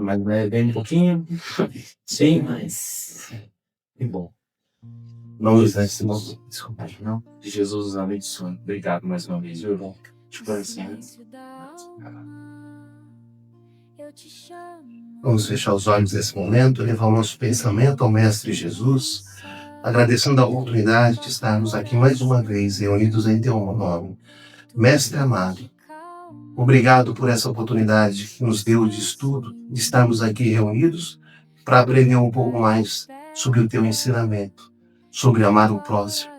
Mas bem um pouquinho. Sim, mas que bom. Não nos desse desculpa, não. Jesus nos abençoe. Obrigado mais uma vez, viu, irmão? Tipo assim, né? Vamos fechar os olhos nesse momento, levar o nosso pensamento ao Mestre Jesus, agradecendo a oportunidade de estarmos aqui mais uma vez reunidos em Teu nome. Mestre amado, obrigado por essa oportunidade que nos deu de estudo, de estarmos aqui reunidos para aprender um pouco mais sobre o Teu ensinamento, sobre amar o próximo,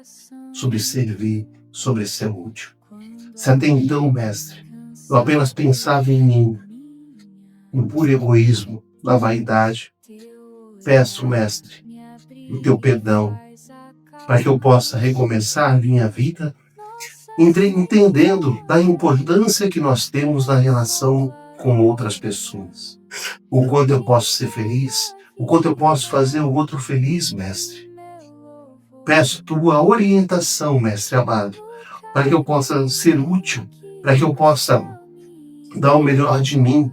sobre servir, sobre ser útil. Se até então, Mestre, eu apenas pensava em mim, no puro egoísmo, na vaidade, peço, Mestre, o Teu perdão, para que eu possa recomeçar minha vida entendendo da importância que nós temos na relação com outras pessoas. O quanto eu posso ser feliz, o quanto eu posso fazer o outro feliz, mestre. Peço tua orientação, mestre amado, para que eu possa ser útil, para que eu possa dar o melhor de mim,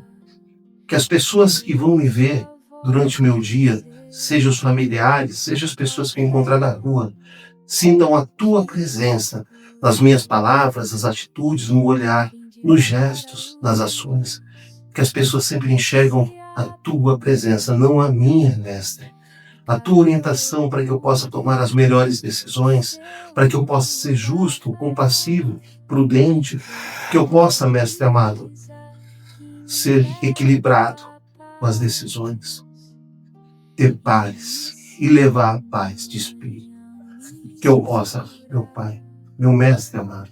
que as pessoas que vão me ver durante o meu dia, sejam os familiares, sejam as pessoas que eu encontrar na rua, sintam a tua presença nas minhas palavras, nas atitudes, no olhar, nos gestos, nas ações, que as pessoas sempre enxergam a tua presença, não a minha, mestre. A tua orientação para que eu possa tomar as melhores decisões, para que eu possa ser justo, compassivo, prudente, que eu possa, mestre amado, ser equilibrado com as decisões, ter paz e levar a paz de espírito. Que eu possa, meu Pai, meu mestre amado,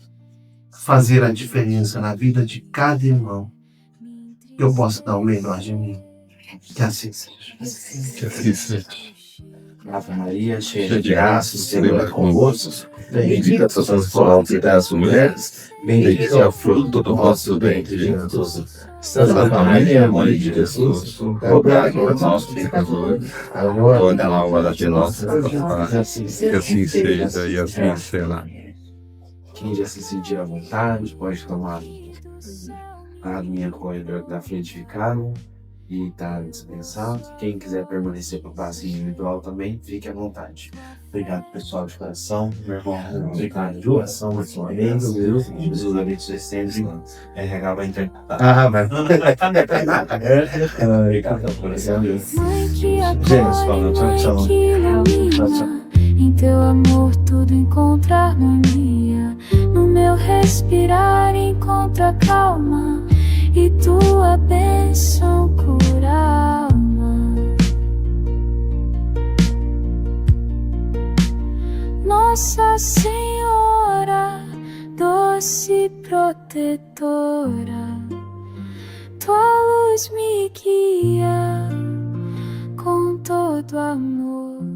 fazer a diferença na vida de cada irmão. Que eu possa dar o melhor de mim. Que assim seja. Que assim seja. Ave Maria, cheia de graça, o Senhor é convosco. Bendita sois vós entre as mulheres, bendito é o fruto do vosso ventre, Jesus. Santa Maria, Mãe de Jesus, rogai por nós, pecadores, agora e na hora de nossa morte. Que assim seja e assim será. Quem já se sentir à vontade, pode tomar a minha corredor da frente ficada e está dispensado. Quem quiser permanecer para o passe individual também, fique à vontade. Obrigado, pessoal, de coração. Meu irmão, obrigado de coração, mais uma vez. Jesus abençoe sempre. RH vai entrar. Vai. Obrigado, coração. Mãe que Gênesis, falando, acolhe, tchau, mãe tchau. que ilumina. Em teu amor tudo encontra harmonia. No meu respirar encontra calma. E tua bênção cura a alma. Nossa Senhora, doce protetora, tua luz me guia com todo amor.